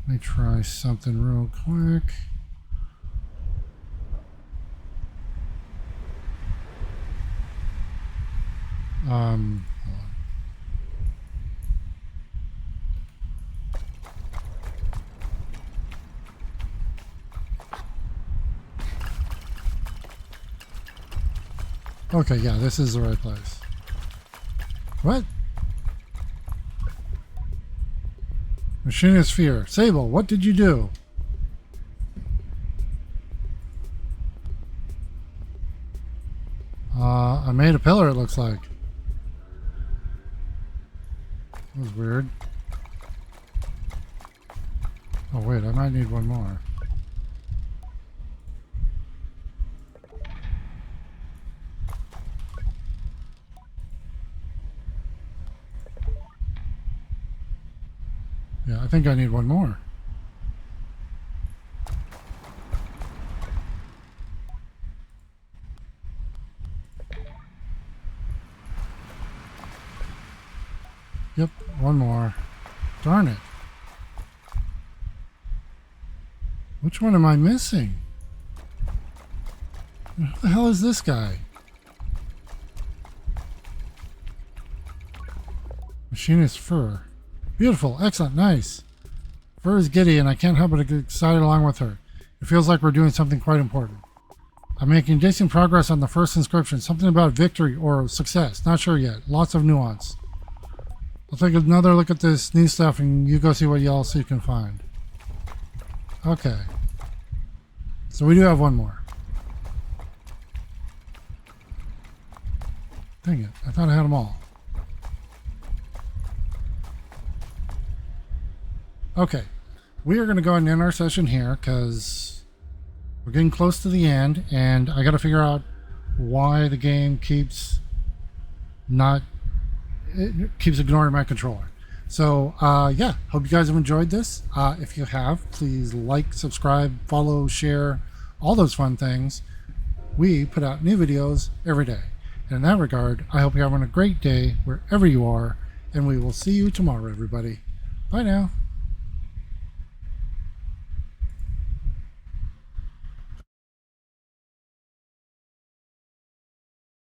Speaker 1: Let me try something real quick. Hold on. Okay, yeah, this is the right place. What? Machinist Fear. Sable, what did you do? I made a pillar, it looks like. That was weird. Oh wait, I might need one more. Yeah, I think I need one more. Yep, one more. Darn it. Which one am I missing? Who the hell is this guy? Machinist Fur. Beautiful, excellent, nice. Fur is giddy and I can't help but get excited along with her. It feels like we're doing something quite important. I'm making decent progress on the first inscription. Something about victory or success. Not sure yet. Lots of nuance. I'll take another look at this new stuff and you go see what else you can find. Okay. So we do have one more. Dang it. I thought I had them all. Okay. We are going to go ahead and end our session here because We're getting close to the end, and I got to figure out why the game keeps not it keeps ignoring my controller. So yeah, hope you guys have enjoyed this. If you have, please like, subscribe, follow, share, all those fun things. We put out new videos every day. And in that regard, I hope you're having a great day wherever you are, and we will see you tomorrow, everybody. Bye now.